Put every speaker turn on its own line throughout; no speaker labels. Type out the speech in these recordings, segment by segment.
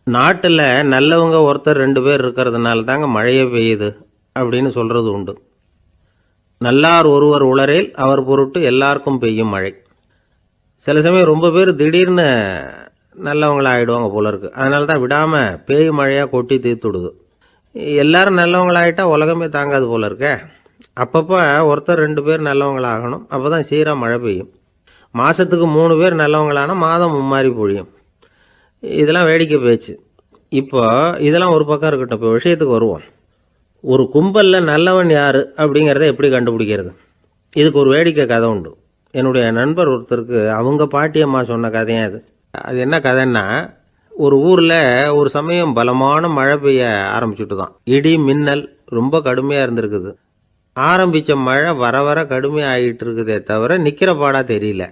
நாட்டில் நல்லவங்க ஒருத்தர் 2 பேர் இருக்கிறதுனால தாங்க மழையே பெய்யுது அப்படின்னு சொல்கிறது உண்டு. நல்லார் ஒருவர் உளரேல் அவர் பொருட்டு எல்லாருக்கும் பெய்யும் மழை. சில சமயம் ரொம்ப பேர் திடீர்னு நல்லவங்களாகிடுவாங்க போல இருக்கு. அதனால தான் விடாமல் பேய் மழையாக கொட்டி தீர்த்துடுது. எல்லாரும் நல்லவங்களாகிட்டா உலகமே தாங்காது போல இருக்க. அப்பப்போ ஒருத்தர் 2 பேர் நல்லவங்களாகணும். அப்போ தான் சீராக மழை பெய்யும். மாதத்துக்கு 3 பேர் நல்லவங்களானா மாதம் மும்மாரி பொழியும். இதெல்லாம் வேடிக்கை பேச்சு. இப்போ இதெல்லாம் ஒரு பக்கம் இருக்கட்டும். இப்போ விஷயத்துக்கு வருவோம். ஒரு கும்பலில் நல்லவன் யார் அப்படிங்கிறத எப்படி கண்டுபிடிக்கிறது? இதுக்கு ஒரு வேடிக்கை கதை உண்டு. என்னுடைய நண்பர் ஒருத்தருக்கு அவங்க பாட்டியம்மா சொன்ன கதையும் அது. அது என்ன கதைன்னா, ஒரு ஊரில் ஒரு சமயம் பலமான மழை பெய்ய ஆரம்பிச்சுட்டு தான். இடி மின்னல் ரொம்ப கடுமையாக இருந்திருக்குது. ஆரம்பித்த மழை வர வர கடுமையாக ஆகிட்டு இருக்குதே தவிர நிற்கிற பாடாக தெரியல.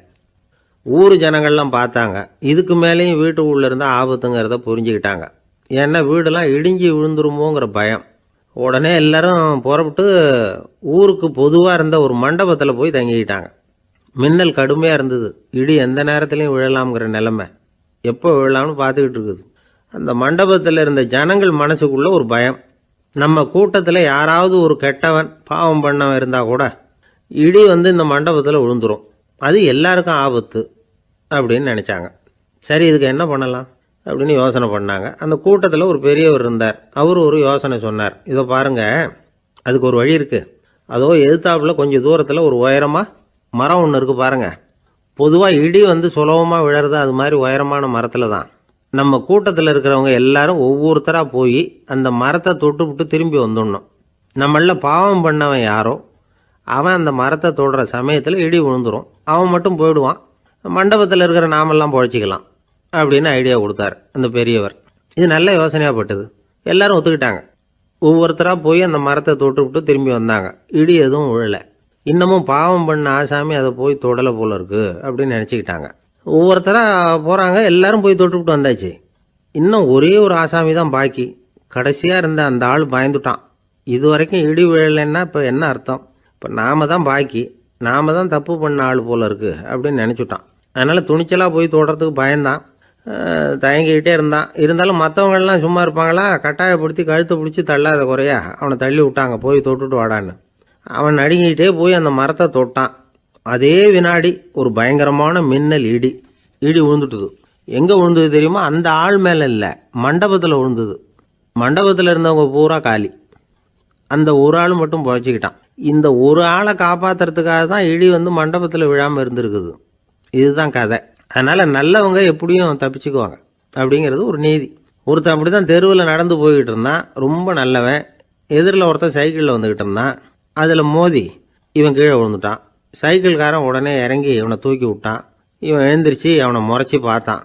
ஊர் ஜனங்கள்லாம் பார்த்தாங்க. இதுக்கு மேலேயும் வீட்டுக்குள்ளே இருந்தால் ஆபத்துங்கிறத புரிஞ்சுக்கிட்டாங்க. ஏன்னா வீடெல்லாம் இடிஞ்சி விழுந்துருமோங்கிற பயம். உடனே எல்லாரும் புறப்பட்டு ஊருக்கு பொதுவாக இருந்த ஒரு மண்டபத்தில் போய் தங்கிக்கிட்டாங்க. மின்னல் கடுமையாக இருந்தது. இடி எந்த நேரத்துலையும் விழலாம்ங்கிற நிலைமை. எப்போ விழலாம்னு பார்த்துக்கிட்டு இருக்குது. அந்த மண்டபத்தில் இருந்த ஜனங்கள் மனசுக்குள்ளே ஒரு பயம். நம்ம கூட்டத்தில் யாராவது ஒரு கெட்டவன் பாவம் பண்ணவன் இருந்தால் கூட இடி இந்த மண்டபத்தில் விழுந்துரும். அது எல்லாருக்கும் ஆபத்து அப்படின்னு நினச்சாங்க. சரி, இதுக்கு என்ன பண்ணலாம் அப்படின்னு யோசனை பண்ணாங்க. அந்த கூட்டத்தில் ஒரு பெரியவர் இருந்தார். அவர் ஒரு யோசனை சொன்னார். இதை பாருங்கள், அதுக்கு ஒரு வழி இருக்குது. அதோ எதிர்த்தாப்புல கொஞ்சம் தூரத்தில் ஒரு உயரமாக மரம் ஒன்று இருக்குது பாருங்கள். பொதுவாக இடி சுலபமாக விழறது அது மாதிரி உயரமான மரத்தில் தான். நம்ம கூட்டத்தில் இருக்கிறவங்க எல்லாரும் ஒவ்வொருத்தராக போய் அந்த மரத்தை தொட்டு விட்டு திரும்பி வந்துடணும். நம்மள பாவம் பண்ணவன் யாரோ அவன் அந்த மரத்தை தொடுற சமயத்தில் இடி விழுந்துடும். அவன் மட்டும் போயிடுவான். மண்டபத்தில் இருக்கிற நாமெல்லாம் பொழைச்சிக்கலாம் அப்படின்னு ஐடியா கொடுத்தார் அந்த பெரியவர். இது நல்ல யோசனையாக பட்டது. எல்லாரும் ஒத்துக்கிட்டாங்க. ஒவ்வொருத்தராக போய் அந்த மரத்தை தொட்டு விட்டு திரும்பி வந்தாங்க. இடி எதுவும் விழலை. இன்னமும் பாவம் பண்ண ஆசாமி அதை போய் தொடலை போல இருக்கு அப்படின்னு நினச்சிக்கிட்டாங்க. ஒவ்வொருத்தராக போகிறாங்க. எல்லாரும் போய் தொட்டு விட்டு வந்தாச்சு. இன்னும் ஒரே ஒரு ஆசாமி தான் பாக்கி. கடைசியாக இருந்த அந்த ஆள் பயந்துட்டான். இது வரைக்கும் இடி விழலைன்னா இப்போ என்ன அர்த்தம்? இப்போ நாம தான் பாக்கி, நாம தான் தப்பு பண்ண ஆள் போல இருக்குது அப்படின்னு நினச்சிட்டான். அதனால் துணிச்சலாக போய் தொடுறதுக்கு பயந்தான். தயங்கிக்கிட்டே இருந்தான். இருந்தாலும் மற்றவங்கள்லாம் சும்மா இருப்பாங்களா? கட்டாயப்படுத்தி கழுத்தை பிடிச்சி தள்ளாத குறையா அவனை தள்ளி விட்டாங்க. போய் தொட்டுட்டு வாடான்னு. அவன் நடுங்கிட்டே போய் அந்த மரத்தை தொட்டான். அதே வினாடி ஒரு பயங்கரமான மின்னல் இடி விழுந்துட்டுது. எங்கே விழுந்தது தெரியுமா? அந்த ஆள் மேலே இல்லை, மண்டபத்தில் விழுந்தது. மண்டபத்தில் இருந்தவங்க பூரா காலி. அந்த ஒரு ஆள் மட்டும் புழைச்சிக்கிட்டான். இந்த ஒரு ஆளை காப்பாற்றுறதுக்காக தான் இடி மண்டபத்தில் விழாமல் இருந்திருக்குது. இதுதான் கதை. அதனால் நல்லவங்க எப்படியும் தப்பிச்சுக்குவாங்க அப்படிங்கிறது ஒரு நீதி. ஒருத்தன் அப்படி தான் தெருவில் நடந்து போய்கிட்டு இருந்தான். ரொம்ப நல்லவன். எதிரில் ஒருத்தன் சைக்கிளில் வந்துக்கிட்டு இருந்தான். அதில் மோதி இவன் கீழே விழுந்துட்டான். சைக்கிள்காரன் உடனே இறங்கி இவனை தூக்கி விட்டான். இவன் எழுந்திரிச்சு அவனை முறைச்சி பார்த்தான்.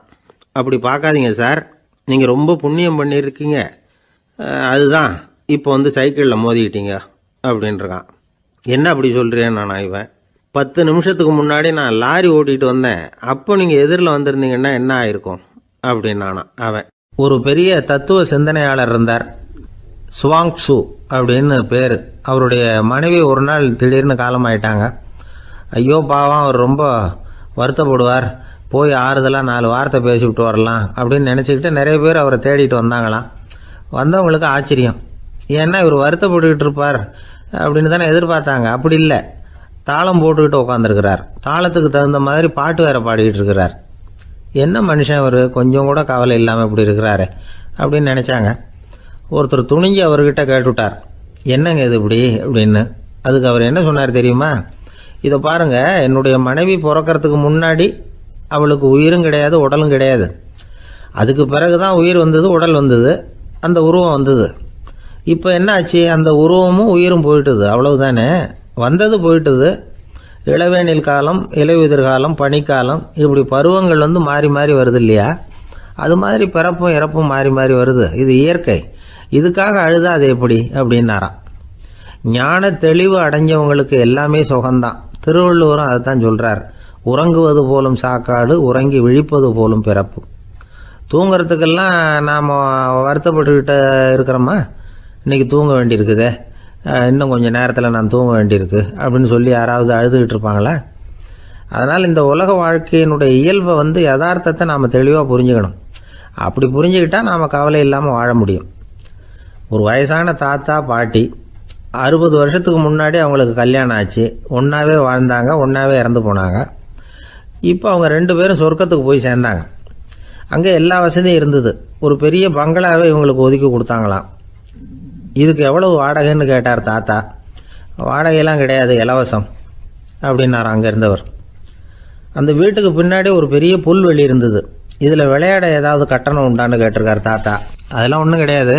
அப்படி பார்க்காதீங்க சார், நீங்கள் ரொம்ப புண்ணியம் பண்ணியிருக்கீங்க, அதுதான் இப்போ சைக்கிளில் மோதிக்கிட்டீங்க அப்படின்றான். என்ன அப்படி சொல்கிறேன் நான்? இவன் 10 நிமிஷத்துக்கு முன்னாடி நான் லாரி ஓட்டிகிட்டு வந்தேன், அப்போ நீங்கள் எதிரில் வந்திருந்தீங்கன்னா என்ன ஆயிருக்கும் அப்படின்னானா அவன். ஒரு பெரிய தத்துவ சிந்தனையாளர் இருந்தார், சுவாங் சு அப்படின்னு பேர். அவருடைய மனைவி ஒரு நாள் திடீர்னு காலமாயிட்டாங்க. ஐயோ பாவம், அவர் ரொம்ப வருத்தப்படுவார், போய் ஆறுதலாக 4 வார்த்தை பேசிவிட்டு வரலாம் அப்படின்னு நினச்சிக்கிட்டு நிறைய பேர் அவரை தேடிட்டு வந்தாங்களாம். வந்தவங்களுக்கு ஆச்சரியம். ஏன்னா இவர் வருத்தப்பட்டுக்கிட்டு இருப்பார் அப்படின்னு தானே எதிர்பார்த்தாங்க. அப்படி இல்லை, தாளம் போட்டுக்கிட்டு உட்காந்துருக்கிறார். தாளத்துக்கு தகுந்த மாதிரி பாட்டு வேற பாடிக்கிட்டு இருக்கிறார். என்ன மனுஷன் அவர், கொஞ்சம் கூட கவலை இல்லாமல் இப்படி இருக்கிறாரு அப்படின்னு நினச்சாங்க. ஒருத்தர் துணிஞ்சு அவர்கிட்ட கேட்டுவிட்டார், என்னங்க இது இப்படி அப்படின்னு. அதுக்கு அவர் என்ன சொன்னார் தெரியுமா? இதை பாருங்க, என்னுடைய மனைவி பிறக்கிறதுக்கு முன்னாடி அவளுக்கு உயிரும் கிடையாது, உடலும் கிடையாது. அதுக்கு பிறகு தான் உயிர் வந்தது, உடல் வந்தது, அந்த உருவம் வந்தது. இப்போ என்ன ஆச்சு? அந்த உருவமும் உயிரும் போயிட்டுது, அவ்வளவுதானே. வந்தது போயிட்டுது. இளவேனில் காலம், இலையுதிர் காலம், பனிக்காலம், இப்படி பருவங்கள் மாறி மாறி வருது இல்லையா? அது மாதிரி பிறப்பும் இறப்பும் மாறி மாறி வருது. இது இயற்கை. இதுக்காக அழுதா அது எப்படி அப்படின்னாராம். ஞான தெளிவு அடைஞ்சவங்களுக்கு எல்லாமே சுகம்தான். திருவள்ளுவரும் அதை தான் சொல்கிறார். உறங்குவது போலும் சாக்காடு, உறங்கி விழிப்பது போலும் பிறப்பு. தூங்கிறதுக்கெல்லாம் நாம் வருத்தப்பட்டுக்கிட்ட இருக்கிறோமா? இன்றைக்கி தூங்க வேண்டியிருக்குதே, இன்னும் கொஞ்சம் நேரத்தில் நான் தூங்க வேண்டியிருக்கு அப்படின்னு சொல்லி யாராவது அழுதுகிட்டு இருப்பாங்களா? அதனால் இந்த உலக வாழ்க்கையினுடைய இயல்பை யதார்த்தத்தை நாம் தெளிவாக புரிஞ்சுக்கணும். அப்படி புரிஞ்சுக்கிட்டால் நாம் கவலை இல்லாமல் வாழ முடியும். ஒரு வயசான தாத்தா பாட்டி 60 வருஷத்துக்கு முன்னாடி அவங்களுக்கு கல்யாணம் ஆச்சு, ஒன்றாவே வாழ்ந்தாங்க, ஒன்றாவே இறந்து போனாங்க. இப்போ அவங்க 2 பேரும் சொர்க்கத்துக்கு போய் சேர்ந்தாங்க. அங்கே எல்லா வசதியும் இருந்தது. ஒரு பெரிய பங்களாவே இவங்களுக்கு ஒதுக்கி கொடுத்தாங்களாம். இதுக்கு எவ்வளவு வாடகைன்னு கேட்டார் தாத்தா. வாடகையெல்லாம் கிடையாது, இலவசம் அப்படின்னார் அங்கே இருந்தவர். அந்த வீட்டுக்கு பின்னாடி ஒரு பெரிய புல்வெளி இருந்தது. இதில் விளையாட ஏதாவது கட்டணம் உண்டான்னு கேட்டிருக்கார் தாத்தா. அதெல்லாம் ஒன்றும் கிடையாது,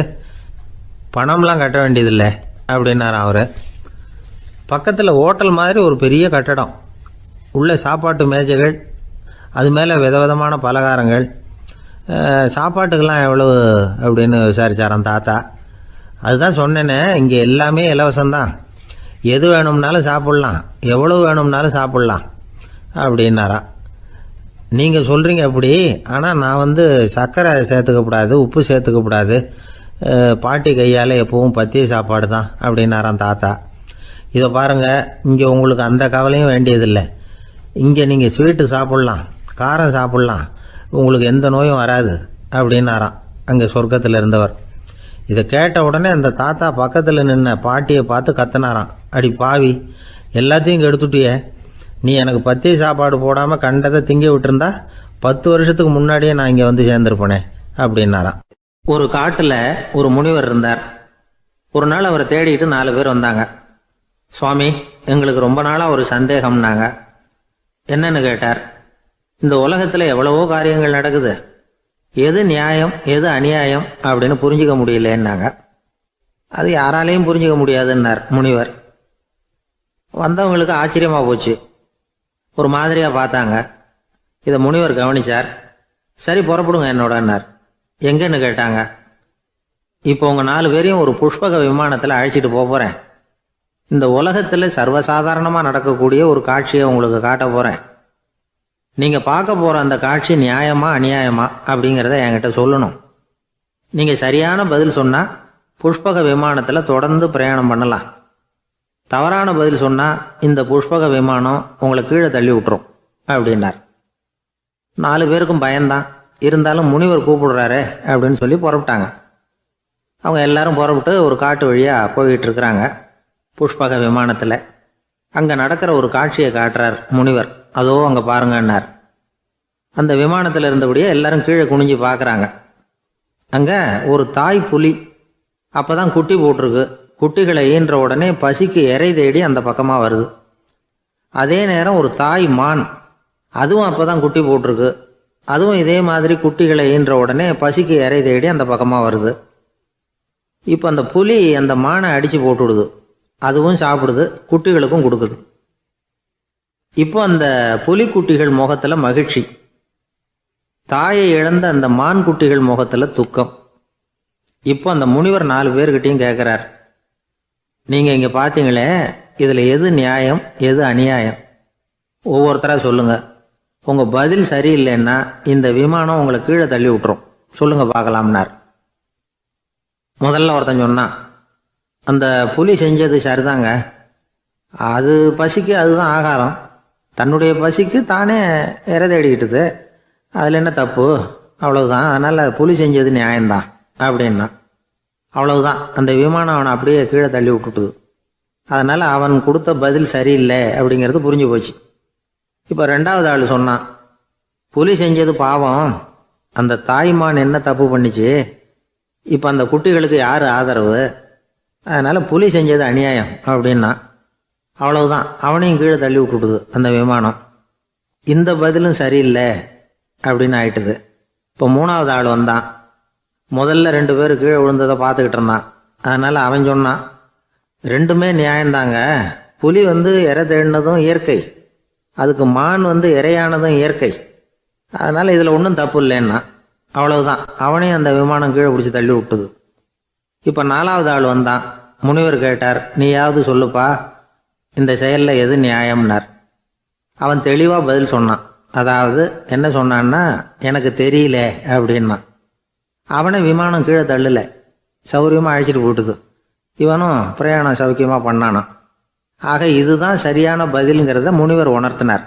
பணம்லாம் கட்ட வேண்டியதில்லை அப்படின்னார் அவர். பக்கத்தில் ஹோட்டல் மாதிரி ஒரு பெரிய கட்டடம், உள்ள சாப்பாட்டு மேஜைகள், அது மேலே விதவிதமான பலகாரங்கள். சாப்பாட்டுக்கெல்லாம் எவ்வளவு அப்படின்னு விசாரிச்சாராம் தாத்தா. அதுதான் சொன்னேனே, இங்கே எல்லாமே இலவசம்தான், எது வேணும்னாலும் சாப்பிட்லாம், எவ்வளவு வேணும்னாலும் சாப்பிட்லாம் அப்படின்னாரா. நீங்கள் சொல்கிறீங்க அப்படி, ஆனால் நான் சர்க்கரை சேர்த்துக்கக்கூடாது, உப்பு சேர்த்துக்கக்கூடாது, பாட்டி கையால் எப்பவும் பத்திய சாப்பாடு தான் அப்படின்னாராம் தாத்தா. இதை பாருங்கள், இங்கே உங்களுக்கு அந்த கவலையும் வேண்டியதில்லை. இங்கே நீங்கள் ஸ்வீட்டு சாப்பிட்லாம், காரம் சாப்பிட்லாம், உங்களுக்கு எந்த நோயும் வராது அப்படின்னாராம் அங்கே சொர்க்கத்தில் இருந்தவர். இதை கேட்ட உடனே அந்த தாத்தா பக்கத்தில் நின்ன பாட்டியை பார்த்து கத்தினாராம். அடி பாவி, எல்லாத்தையும் கெடுத்துட்டியே, நீ எனக்கு பத்திய சாப்பாடு போடாமல் கண்டதை திங்க விட்டுருந்தா 10 வருஷத்துக்கு முன்னாடியே நான் இங்கே சேர்ந்துருப்பேனே அப்படின்னாராம். ஒரு காட்டில் ஒரு முனிவர் இருந்தார். ஒரு நாள் அவரை தேடிட்டு 4 பேர் வந்தாங்க. சுவாமி, எங்களுக்கு ரொம்ப நாளாக ஒரு சந்தேகம்னாங்க. என்னன்னு கேட்டார். இந்த உலகத்தில் எவ்வளவோ காரியங்கள் நடக்குது, எது நியாயம் எது அநியாயம் அப்படின்னு புரிஞ்சிக்க முடியலன்னாங்க. அது யாராலையும் புரிஞ்சிக்க முடியாதுன்னார் முனிவர். வந்தவங்களுக்கு ஆச்சரியமாக போச்சு, ஒரு மாதிரியாக பார்த்தாங்க. இதை முனிவர் கவனிச்சார். சரி புறப்படுங்க என்னோடன்னார். எங்கன்னு கேட்டாங்க. இப்போ உங்கள் 4 பேரையும் ஒரு புஷ்பக விமானத்தில் அழைச்சிட்டு போகிறேன். இந்த உலகத்தில் சர்வசாதாரணமாக நடக்கக்கூடிய ஒரு காட்சியை உங்களுக்கு காட்ட போகிறேன். நீங்கள் பார்க்க போகிற அந்த காட்சி நியாயமா அநியாயமா அப்படிங்கிறத என்கிட்ட சொல்லணும். நீங்கள் சரியான பதில் சொன்னால் புஷ்பக விமானத்தில் தொடர்ந்து பிரயாணம் பண்ணலாம். தவறான பதில் சொன்னால் இந்த புஷ்பக விமானம் உங்களை கீழே தள்ளி விட்டுரும் அப்படின்னார். 4 பேருக்கும் பயந்தான். இருந்தாலும் முனிவர் கூப்பிடுறாரு அப்படின்னு சொல்லி புறப்பட்டாங்க. அவங்க எல்லாரும் புறப்பட்டு ஒரு காட்டு வழியாக போய்கிட்டு இருக்கிறாங்க புஷ்பக விமானத்தில். அங்கே நடக்கிற ஒரு காட்சியை காட்டுறார் முனிவர். அதோ அங்கே பாருங்கன்னார். அந்த விமானத்தில் இருந்தபடியே எல்லாரும் கீழே குனிஞ்சு பார்க்குறாங்க. அங்கே ஒரு தாய் புலி அப்போ தான் குட்டி போட்டிருக்கு. குட்டிகளை ஈன்ற உடனே பசிக்கு இறை தேடி அந்த பக்கமாக வருது. அதே நேரம் ஒரு தாய் மான், அதுவும் அப்போ தான் குட்டி போட்டிருக்கு. அதுவும் இதே மாதிரி குட்டிகளை ஈன்ற உடனே பசிக்கு இறை தேடி அந்த பக்கமாக வருது. இப்போ அந்த புலி அந்த மானை அடித்து போட்டுவிடுது. அதுவும் சாப்பிடுது, குட்டிகளுக்கும் கொடுக்குது. இப்போ அந்த புலிக்குட்டிகள் முகத்தில் மகிழ்ச்சி, தாயை இழந்த அந்த மான் குட்டிகள் முகத்தில் துக்கம். இப்போ அந்த முனிவர் 4 பேர்கிட்டையும் கேட்குறார், நீங்கள் இங்கே பார்த்தீங்களே, இதில் எது நியாயம் எது அநியாயம் ஒவ்வொருத்தராக சொல்லுங்கள். உங்கள் பதில் சரியில்லைன்னா இந்த விமானம் உங்களை கீழே தள்ளி விட்டுரும், சொல்லுங்கள் பார்க்கலாம்னார். முதல்ல ஒருத்தன் சொன்னான், அந்த புலி செஞ்சது சரிதாங்க, அது பசிக்கு அதுதான் ஆகாரம், தன்னுடைய பசிக்கு தானே இறை தேடிக்கிட்டுது, அதில் என்ன தப்பு, அவ்வளவுதான், அதனால் புலி செஞ்சது நியாயம்தான் அப்படின்னா. அவ்வளவுதான், அந்த விமானம் அவனை அப்படியே கீழே தள்ளி விட்டுட்டுது. அதனால் அவன் கொடுத்த பதில் சரியில்லை அப்படிங்கிறது புரிஞ்சு போச்சு. இப்போ 2வது ஆள் சொன்னான், புலி செஞ்சது பாவம், அந்த தாய்மான் என்ன தப்பு பண்ணிச்சு, இப்போ அந்த குட்டிகளுக்கு யார் ஆதரவு, அதனால் புலி செஞ்சது அநியாயம் அப்படின்னா. அவ்வளவுதான், அவனையும் கீழே தள்ளி விட்டுடுது அந்த விமானம். இந்த பதிலும் சரியில்லை அப்படின்னு ஆயிட்டுது. இப்போ 3வது ஆள் வந்தான். முதல்ல 2 பேர் கீழே விழுந்ததை பார்த்துக்கிட்டு இருந்தான். அதனால் அவன் சொன்னான், ரெண்டுமே நியாயந்தாங்க, புலி இறை தேடினதும் இயற்கை, அதுக்கு மான் இறையானதும் இயற்கை, அதனால் இதில் ஒன்றும் தப்பு இல்லைன்னா. அவ்வளவுதான், அவனையும் அந்த விமானம் கீழே பிடிச்சி தள்ளி விட்டுது. இப்போ 4வது ஆள் வந்தான். முனிவர் கேட்டார், நீயாவது சொல்லுப்பா, இந்த செயலில் எது நியாயம்னார். அவன் தெளிவாக பதில் சொன்னான். அதாவது என்ன சொன்னான்னா, எனக்கு தெரியல அப்படின்னா. அவனை விமானம் கீழே தள்ளலை, சௌரியமாக அழைச்சிட்டு போட்டுது. இவனும் பிரயாணம் சௌக்கியமாக பண்ணானான். ஆக இதுதான் சரியான பதிலுங்கிறத முனிவர் உணர்த்தினார்.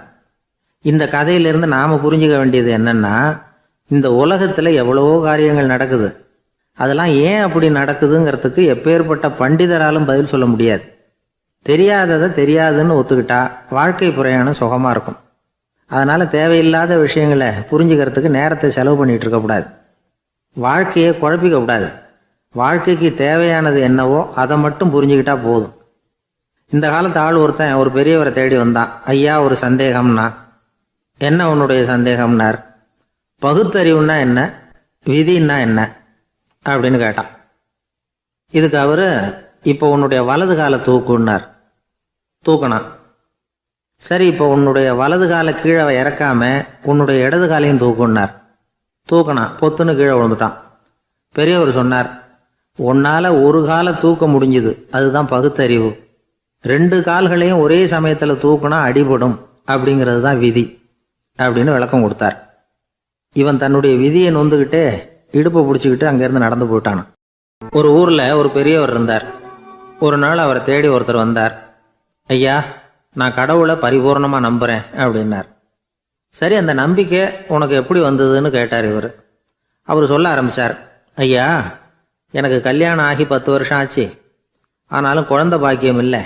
இந்த கதையிலிருந்து நாம் புரிஞ்சுக்க வேண்டியது என்னென்னா, இந்த உலகத்தில் எவ்வளவோ காரியங்கள் நடக்குது. அதெல்லாம் ஏன் அப்படி நடக்குதுங்கிறதுக்கு எப்பேற்பட்ட பண்டிதராலும் பதில் சொல்ல முடியாது. தெரியாததை தெரியாதுன்னு ஒத்துக்கிட்டா வாழ்க்கை பிரயாணம் சுகமாக இருக்கும். அதனால் தேவையில்லாத விஷயங்களை புரிஞ்சுக்கிறதுக்கு நேரத்தை செலவு பண்ணிகிட்டு இருக்கக்கூடாது. வாழ்க்கையை குழப்பிக்க கூடாது. வாழ்க்கைக்கு தேவையானது என்னவோ அதை மட்டும் புரிஞ்சுக்கிட்டா போதும். இந்த காலத்து ஆள் ஒருத்தன் ஒரு பெரியவரை தேடி வந்தான். ஐயா, ஒரு சந்தேகம்னா. என்ன உன்னுடைய சந்தேகம்னார். பகுத்தறிவுன்னா என்ன, விதின்னா என்ன அப்படின்னு கேட்டான். இதுக்கு அவர், இப்போ உன்னுடைய வலது காலை தூக்குன்னார். தூக்கினான். சரி, இப்போ உன்னுடைய வலது காலை கீழே இறக்காம உன்னுடைய இடது காலையும் தூக்குன்னார். தூக்கினான். பொத்துன்னு கீழே விழுந்துட்டான். பெரியவர் சொன்னார், உன்னால் ஒரு காலை தூக்க முடிஞ்சுது, அதுதான் பகுத்தறிவு. 2 கால்களையும் ஒரே சமயத்தில் தூக்குனா அடிபடும், அப்படிங்கிறது தான் விதி அப்படின்னு விளக்கம் கொடுத்தார். இவன் தன்னுடைய விதியை நொந்துக்கிட்டே இடுப்பை பிடிச்சிக்கிட்டு அங்கேருந்து நடந்து போயிட்டான். ஒரு ஊரில் ஒரு பெரியவர் இருந்தார். ஒரு நாள் அவரை தேடி ஒருத்தர் வந்தார். ஐயா, நான் கடவுளை பரிபூர்ணமாக நம்புகிறேன் அப்படின்னார். சரி, அந்த நம்பிக்கை உனக்கு எப்படி வந்ததுன்னு கேட்டார் இவர். அவர் சொல்ல ஆரம்பித்தார். ஐயா, எனக்கு கல்யாணம் ஆகி 10 வருஷம் ஆச்சு. ஆனாலும் குழந்தை பாக்கியம் இல்லை.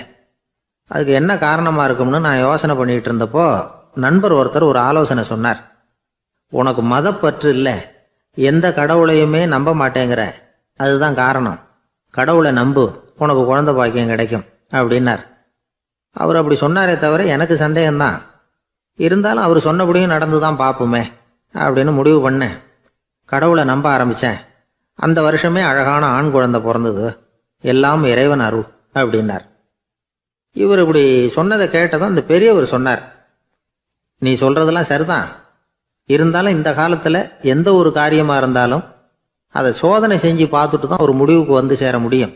அதுக்கு என்ன காரணமாக இருக்கும்னு நான் யோசனை பண்ணிகிட்டு இருந்தப்போ நண்பர் ஒருத்தர் ஒரு ஆலோசனை சொன்னார். உனக்கு மதப்பற்று இல்லை, எந்த கடவுளையுமே நம்ப மாட்டேங்கிற, அதுதான் காரணம். கடவுளை நம்பு, உனக்கு குழந்தை பாக்கியம் கிடைக்கும் அப்படின்னார். அவர் அப்படி சொன்னாரே தவிர எனக்கு சந்தேகம்தான். இருந்தாலும் அவர் சொன்னபடியும் நடந்து தான் பார்ப்போமே அப்படின்னு முடிவு பண்ணேன். கடவுளை நம்ப ஆரம்பித்தேன். அந்த வருஷமே அழகான ஆண் குழந்தை பிறந்தது. எல்லாம் இறைவன் அருள் அப்படின்னார். இவர் இப்படி சொன்னதை கேட்டதும் அந்த பெரியவர் சொன்னார், நீ சொல்கிறதெல்லாம் சரிதான். இருந்தாலும் இந்த காலத்தில் எந்த ஒரு காரியமாக இருந்தாலும் அதை சோதனை செஞ்சு பார்த்துட்டு தான் ஒரு முடிவுக்கு வந்து சேர முடியும்.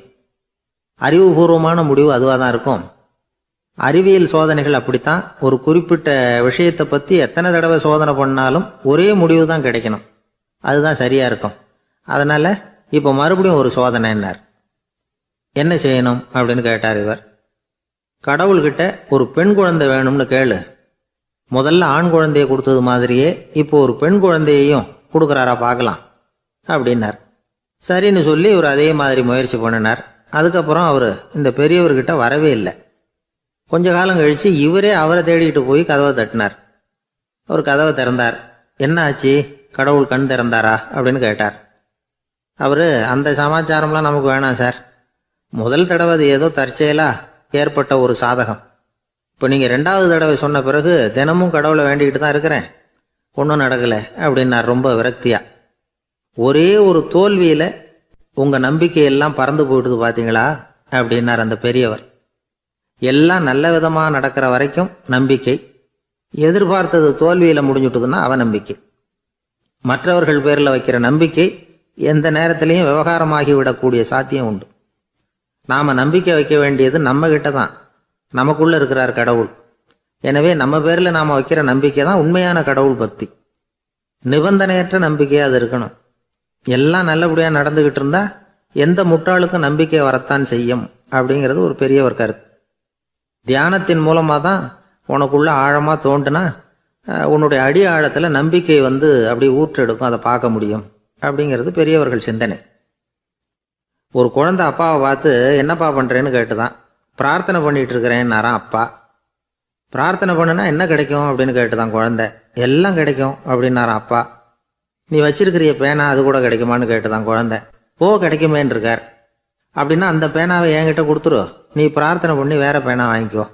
அறிவுபூர்வமான முடிவு அதுவாக தான் இருக்கும். அறிவியல் சோதனைகள் அப்படித்தான். ஒரு குறிப்பிட்ட விஷயத்தை பற்றி எத்தனை தடவை சோதனை பண்ணாலும் ஒரே முடிவு தான் கிடைக்கணும். அதுதான் சரியாக இருக்கும். அதனால் இப்போ மறுபடியும் ஒரு சோதனைன்னார். என்ன செய்யணும் அப்படின்னு கேட்டார் இவர். கடவுள்கிட்ட ஒரு பெண் குழந்தை வேணும்னு கேளு. முதல்ல ஆண் குழந்தையை கொடுத்தது மாதிரியே இப்போ ஒரு பெண் குழந்தையையும் கொடுக்குறாரா பார்க்கலாம் அப்படின்னார். சரின்னு சொல்லி இவர் அதே மாதிரி முயற்சி பண்ணினார். அதுக்கப்புறம் அவர் இந்த பெரியவர்கிட்ட வரவே இல்லை. கொஞ்ச காலம் கழித்து இவரே அவரை தேடிக்கிட்டு போய் கதவை தட்டினார். அவர் கதவை திறந்தார். என்ன ஆச்சு, கடவுள் கண் திறந்தாரா அப்படின்னு கேட்டார். அவர், அந்த சமாச்சாரம்லாம் நமக்கு வேணாம் சார். முதல் தடவை அது ஏதோ தற்செயலாக ஏற்பட்ட ஒரு சாதகம். இப்போ நீங்கள் 2வது தடவை சொன்ன பிறகு தினமும் கடவுளை வேண்டிக்கிட்டு தான் இருக்கிறேன், ஒன்றும் நடக்கலை அப்படின்னார் ரொம்ப விரக்தியாக. ஒரே ஒரு தோல்வியில் உங்கள் நம்பிக்கையெல்லாம் பறந்து போயிடுது பார்த்தீங்களா அப்படின்னார் அந்த பெரியவர். எல்லாம் நல்ல விதமாக நடக்கிற வரைக்கும் நம்பிக்கை, எதிர்பார்த்தது தோல்வியில் முடிஞ்சுட்டுதுன்னா அவநம்பிக்கை. மற்றவர்கள் பேரில் வைக்கிற நம்பிக்கை எந்த நேரத்திலையும் விவகாரமாகி விடக்கூடிய சாத்தியம் உண்டு. நாம் நம்பிக்கை வைக்க வேண்டியது நம்மகிட்ட தான். நமக்குள்ளே இருக்கிறார் கடவுள். எனவே நம்ம பேரில் நாம் வைக்கிற நம்பிக்கை தான் உண்மையான கடவுள் பக்தி. நிபந்தனையற்ற நம்பிக்கையாக அது இருக்கணும். எல்லாம் நல்லபடியாக நடந்துக்கிட்டு இருந்தால் எந்த முட்டாளுக்கும் நம்பிக்கை வரத்தான் செய்யும் அப்படிங்கிறது ஒரு பெரியவர் கருத்து. தியானத்தின் மூலமாக தான் உனக்குள்ள ஆழமாக தோண்டுனா உன்னுடைய அடி ஆழத்தில் நம்பிக்கை வந்து அப்படி ஊற்றெடுக்கும், அதை பார்க்க முடியும் அப்படிங்கிறது பெரியவர்கள் சிந்தனை. ஒரு குழந்தை அப்பாவை பார்த்து என்னப்பா பண்ணுறேன்னு கேட்டுதான். பிரார்த்தனை பண்ணிகிட்டு இருக்கிறேன்னாரான் அப்பா. பிரார்த்தனை பண்ணுனா என்ன கிடைக்கும் அப்படின்னு கேட்டுதான் குழந்தை. எல்லாம் கிடைக்கும் அப்படின்னாரான் அப்பா. நீ வச்சிருக்கிறிய பேனா அது கூட கிடைக்குமான்னு கேட்டுதான் குழந்தை. கிடைக்குமேன்னு இருக்கார். அப்படின்னா அந்த பேனாவை என்கிட்ட கொடுத்துரு, நீ பிரார்த்தனை பண்ணி வேற பேனா வாங்கிக்கோ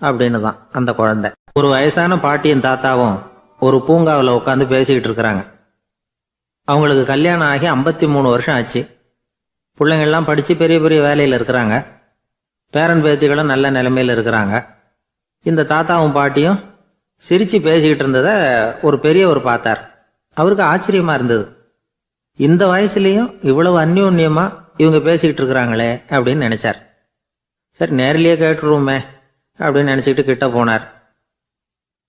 அப்படின்னு தான் அந்த குழந்தை. ஒரு வயசான பாட்டியும் தாத்தாவும் ஒரு பூங்காவில் உட்காந்து பேசிக்கிட்டு இருக்கிறாங்க. அவங்களுக்கு கல்யாணம் ஆகி 53 வருஷம் ஆச்சு. பிள்ளைங்கள்லாம் படித்து பெரிய பெரிய வேலையில் இருக்கிறாங்க. பேரன் பேத்திகளும் நல்ல நிலைமையில் இருக்கிறாங்க. இந்த தாத்தாவும் பாட்டியும் சிரித்து பேசிக்கிட்டு இருந்ததை ஒரு பெரியவர் பார்த்தார். அவருக்கு ஆச்சரியமாக இருந்தது. இந்த வயசுலேயும் இவ்வளவு அந்யோன்யமாக இவங்க பேசிக்கிட்டு இருக்கிறாங்களே அப்படின்னு நினச்சார். சரி, நேரிலேயே கேட்டுருவோமே அப்படின்னு நினச்சிக்கிட்டு கிட்ட போனார்.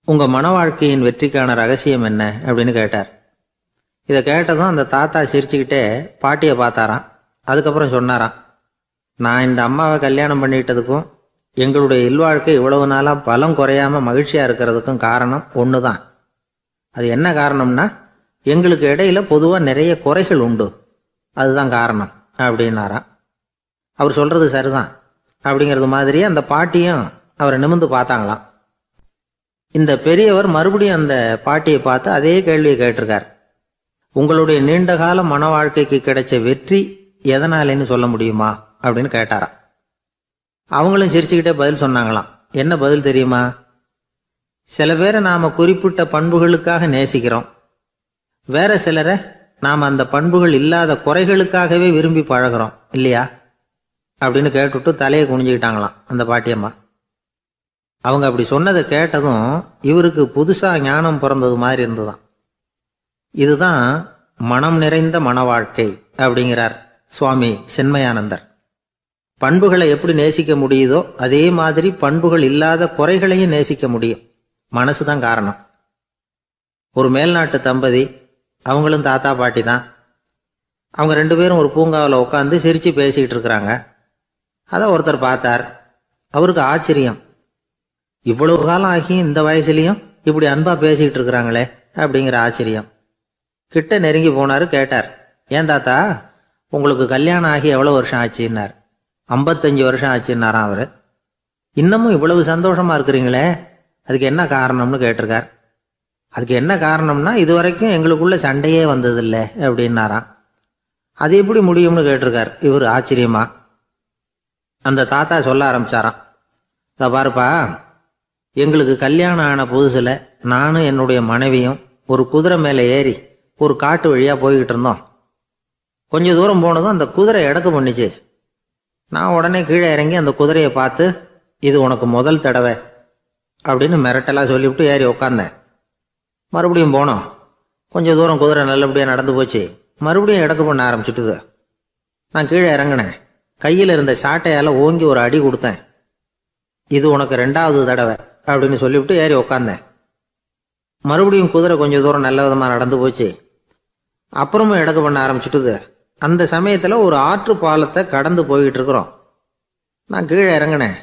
உங்கள் மன வாழ்க்கையின் வெற்றிக்கான ரகசியம் என்ன அப்படின்னு கேட்டார். இதை கேட்டதும் அந்த தாத்தா சிரிச்சுக்கிட்டே பாட்டியை பார்த்தாராம். அதுக்கப்புறம் சொன்னாராம், நான் இந்த அம்மாவை கல்யாணம் பண்ணிக்கிட்டதுக்கும் எங்களுடைய இல்வாழ்க்கை இவ்வளவு நாளாக பலம் குறையாமல் மகிழ்ச்சியாக இருக்கிறதுக்கும் காரணம் ஒன்று தான். அது என்ன காரணம்னா,
எங்களுக்கு இடையில பொதுவா நிறைய குறைகள் உண்டு, அதுதான் காரணம் அப்படின்னாராம். அவர் சொல்றது சரிதான் அப்படிங்கிறது மாதிரியே அந்த பாட்டியும் அவரை நிமிர்ந்து பார்த்தாங்களாம். இந்த பெரியவர் மறுபடியும் அந்த பாட்டியை பார்த்து அதே கேள்வியை கேட்டிருக்கார். உங்களுடைய நீண்டகால மன வாழ்க்கைக்கு கிடைச்ச வெற்றி எதனாலேன்னு சொல்ல முடியுமா அப்படின்னு கேட்டாராம். அவங்களும் சிரிச்சுக்கிட்டே பதில் சொன்னாங்களாம். என்ன பதில் தெரியுமா? சில பேரை நாம குறிப்பிட்ட பண்புகளுக்காக நேசிக்கிறோம், வேற சிலரை நாம அந்த பண்புகள் இல்லாத குறைகளுக்காகவே விரும்பி பழகிறோம் இல்லையா அப்படின்னு கேட்டுட்டு தலையை குனிஞ்சுக்கிட்டாங்களாம் அந்த பாட்டியம்மா. அவங்க அப்படி சொன்னதை கேட்டதும் இவருக்கு புதுசா ஞானம் பிறந்தது மாதிரி இருந்துதான். இதுதான் மனம் நிறைந்த மன வாழ்க்கை அப்படிங்கிறார் சுவாமி சின்மயானந்தர். பண்புகளை எப்படி நேசிக்க முடியுதோ அதே மாதிரி பண்புகள் இல்லாத குறைகளையும் நேசிக்க முடியும். மனசுதான் காரணம். ஒரு மேல்நாட்டு தம்பதி, அவங்களும் தாத்தா பாட்டி தான். அவங்க 2 பேரும் ஒரு பூங்காவில் உட்காந்து சிரிச்சு பேசிக்கிட்டு இருக்கிறாங்க. அதை ஒருத்தர் பார்த்தார். அவருக்கு ஆச்சரியம், இவ்வளவு காலம் ஆகி இந்த வயசுலயும் இப்படி அன்பா பேசிக்கிட்டு இருக்கிறாங்களே அப்படிங்கிற ஆச்சரியம். கிட்ட நெருங்கி போனாரு. கேட்டார், ஏன் தாத்தா உங்களுக்கு கல்யாணம் ஆகி எவ்வளவு வருஷம் ஆச்சுன்னார். 55 வருஷம் ஆச்சுன்னாராம் அவரு. இன்னமும் இவ்வளவு சந்தோஷமா இருக்கிறீங்களே, அதுக்கு என்ன காரணம்னு கேட்டிருக்கார். அதுக்கு என்ன காரணம்னா, இதுவரைக்கும் எங்களுக்குள்ள சண்டையே வந்ததில்லை அப்படின்னாராம். அது எப்படி முடியும்னு கேட்டிருக்கார் இவர் ஆச்சரியமா. அந்த தாத்தா சொல்ல ஆரம்பிச்சாராம், இதை பாருப்பா, எங்களுக்கு கல்யாணம் ஆன புதுசுல நானும் என்னுடைய மனைவியும் ஒரு குதிரை மேலே ஏறி ஒரு காட்டு வழியா போய்கிட்டு இருந்தோம். கொஞ்சம் தூரம் போனதும் அந்த குதிரை எடக்கு பண்ணிச்சு. நான் உடனே கீழே இறங்கி அந்த குதிரையை பார்த்து, இது உனக்கு முதல் தடவை அப்படின்னு மிரட்டலாக சொல்லிவிட்டு ஏறி உக்காந்தேன். மறுபடியும் போனோம். கொஞ்சம் தூரம் குதிரை நல்லபடியாக நடந்து போச்சு. மறுபடியும் எடக்கு பண்ண ஆரம்பிச்சுட்டுது. நான் கீழே இறங்கினேன். கையில் இருந்த சாட்டையால் ஓங்கி ஒரு அடி கொடுத்தேன். இது உனக்கு 2வது தடவை அப்படின்னு சொல்லிவிட்டு ஏறி உக்காந்தேன். மறுபடியும் குதிரை கொஞ்சம் தூரம் நல்ல விதமாக நடந்து போச்சு. அப்புறமும் எடக்கு பண்ண ஆரம்பிச்சுட்டுது. அந்த சமயத்தில் ஒரு ஆற்று பாலத்தை கடந்து போய்கிட்டு இருக்கிறோம். நான் கீழே இறங்கினேன்.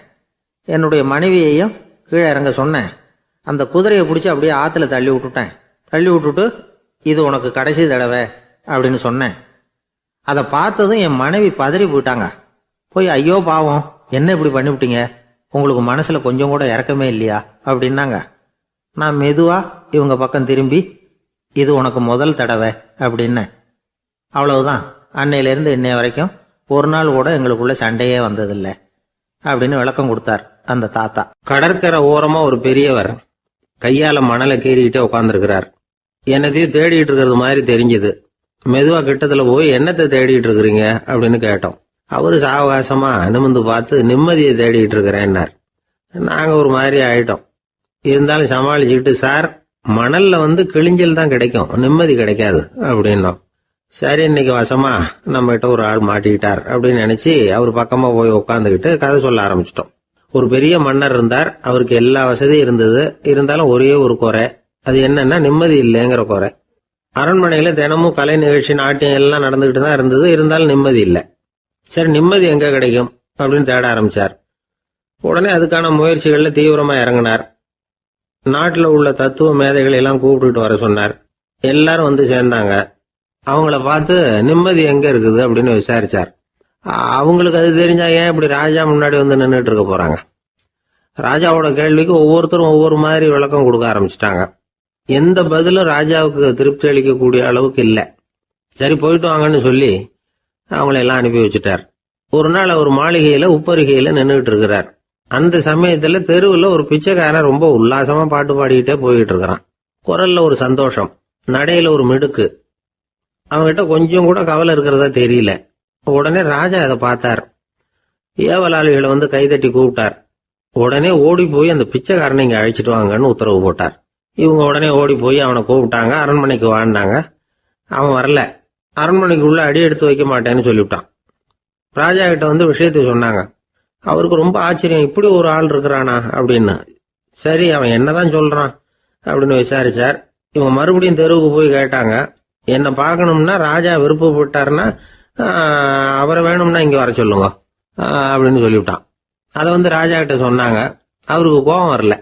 என்னுடைய மனைவியையும் கீழே இறங்க சொன்னேன். அந்த குதிரையை பிடிச்சி அப்படியே ஆற்றுல தள்ளி விட்டுட்டேன். தள்ளி விட்டுட்டு, இது உனக்கு கடைசி தடவை அப்படின்னு சொன்னேன். அதை பார்த்ததும் என் மனைவி பதறி போயிட்டாங்க. போய், ஐயோ பாவம், என்ன இப்படி பண்ணிவிட்டீங்க, உங்களுக்கு மனசில் கொஞ்சம் கூட இறக்கமே இல்லையா அப்படின்னாங்க. நான் மெதுவா இவங்க பக்கம் திரும்பி, இது உனக்கு முதல் தடவை அப்படின்னேன். அவ்வளவுதான், அன்னையிலேருந்து இன்னைய வரைக்கும் ஒரு நாள் கூட எங்களுக்குள்ள சண்டையே வந்ததில்லை அப்படின்னு விளக்கம் கொடுத்தார் அந்த தாத்தா.
கடற்கரை ஓரமா ஒரு பெரியவர் கையால மணலை கீறிக்கிட்டே உட்காந்துருக்கிறார். என்னத்தையும் தேடிட்டு இருக்கிறது மாதிரி தெரிஞ்சுது. மெதுவா கிட்டத்துல போய், என்னத்தை தேடிட்டு இருக்கிறீங்க அப்படின்னு கேட்டோம். அவரு சாவகாசமா நிமிந்து பார்த்து, நிம்மதியை தேடிட்டு இருக்கிறேன்னார். நாங்க ஒரு மாதிரி ஆயிட்டோம். இருந்தாலும் சமாளிச்சுக்கிட்டு, சார், மணல்ல கிழிஞ்சல் தான் கிடைக்கும், நிம்மதி கிடைக்காது அப்படின்னோம். சரி, இன்னைக்கு வசமா நம்ம கிட்ட ஒரு ஆள் மாட்டிக்கிட்டார் அப்படின்னு நினைச்சு அவர் பக்கமா போய் உட்காந்துக்கிட்டு கதை சொல்ல ஆரம்பிச்சிட்டோம். ஒரு பெரிய மன்னர் இருந்தார். அவருக்கு எல்லா வசதியும் இருந்தது. இருந்தாலும் ஒரே ஒரு குறை. அது என்னன்னா, நிம்மதி இல்லைங்கிற குறை. அரண்மனையில தினமும் கலை நிகழ்ச்சி, நாட்டியம் எல்லாம் நடந்துகிட்டு தான் இருந்தது. இருந்தாலும் நிம்மதி இல்லை. சரி, நிம்மதி எங்க கிடைக்கும் அப்படின்னு தேட ஆரம்பிச்சார். உடனே அதுக்கான முயற்சிகள்ல தீவிரமா இறங்கினார். நாட்டில் உள்ள தத்துவ மேதைகளை எல்லாம் கூப்பிட்டுட்டு வர சொன்னார். எல்லாரும் சேர்ந்தாங்க. அவங்கள பார்த்து, நிம்மதி எங்க இருக்குது அப்படின்னு விசாரிச்சார். அவங்களுக்கு அது தெரிஞ்சா ஏன் இப்படி ராஜா முன்னாடி நின்றுட்டு இருக்க போறாங்க? ராஜாவோட கேள்விக்கு ஒவ்வொருத்தரும் ஒவ்வொரு மாதிரி விளக்கம் கொடுக்க ஆரம்பிச்சிட்டாங்க. எந்த பதிலும் ராஜாவுக்கு திருப்தி அளிக்கக்கூடிய அளவுக்கு இல்லை. சரி, போயிட்டு வாங்கன்னு சொல்லி அவங்கள எல்லாம் அனுப்பி வச்சுட்டார். ஒரு நாள் அவர் மாளிகையில உப்பருகையில நின்றுட்டு இருக்கிறார். அந்த சமயத்துல தெருவுல ஒரு பிச்சைக்காரன் ரொம்ப உல்லாசமா பாட்டு பாடிக்கிட்டே போயிட்டு இருக்கிறான். குரல்ல ஒரு சந்தோஷம், நடையில ஒரு மிடுக்கு. அவன்கிட்ட கொஞ்சம் கூட கவலை இருக்கிறதா தெரியல. உடனே ராஜா அதை பார்த்தார். ஏவலாளிகளை கைதட்டி கூப்பிட்டார். உடனே ஓடி போய் அந்த பிச்சைக்காரனை இங்க அழைச்சிட்டு வாங்கன்னு உத்தரவு போட்டார். இவங்க உடனே ஓடி போய் அவனை கூப்பிட்டாங்க. அரண்மனைக்கு வாழ்ந்தாங்க. அவன் வரல. அரண்மனைக்குள்ள அடி எடுத்து வைக்க மாட்டேன்னு சொல்லிவிட்டான். ராஜா கிட்ட விஷயத்தை சொன்னாங்க. அவருக்கு ரொம்ப ஆச்சரியம், இப்படி ஒரு ஆள் இருக்கிறானா அப்படின்னு. சரி, அவன் என்னதான் சொல்றான் அப்படின்னு விசாரிச்சார். இவங்க மறுபடியும் தெருவுக்கு போய் கேட்டாங்க. என்ன பார்க்கணும்னா, ராஜா விருப்பப்பட்டாருன்னா அவரை வேணும்னா இங்க வர சொல்லுங்க அப்படின்னு சொல்லிவிட்டான். அதை ராஜா கிட்ட சொன்னாங்க. அவருக்கு கோபம் வரல.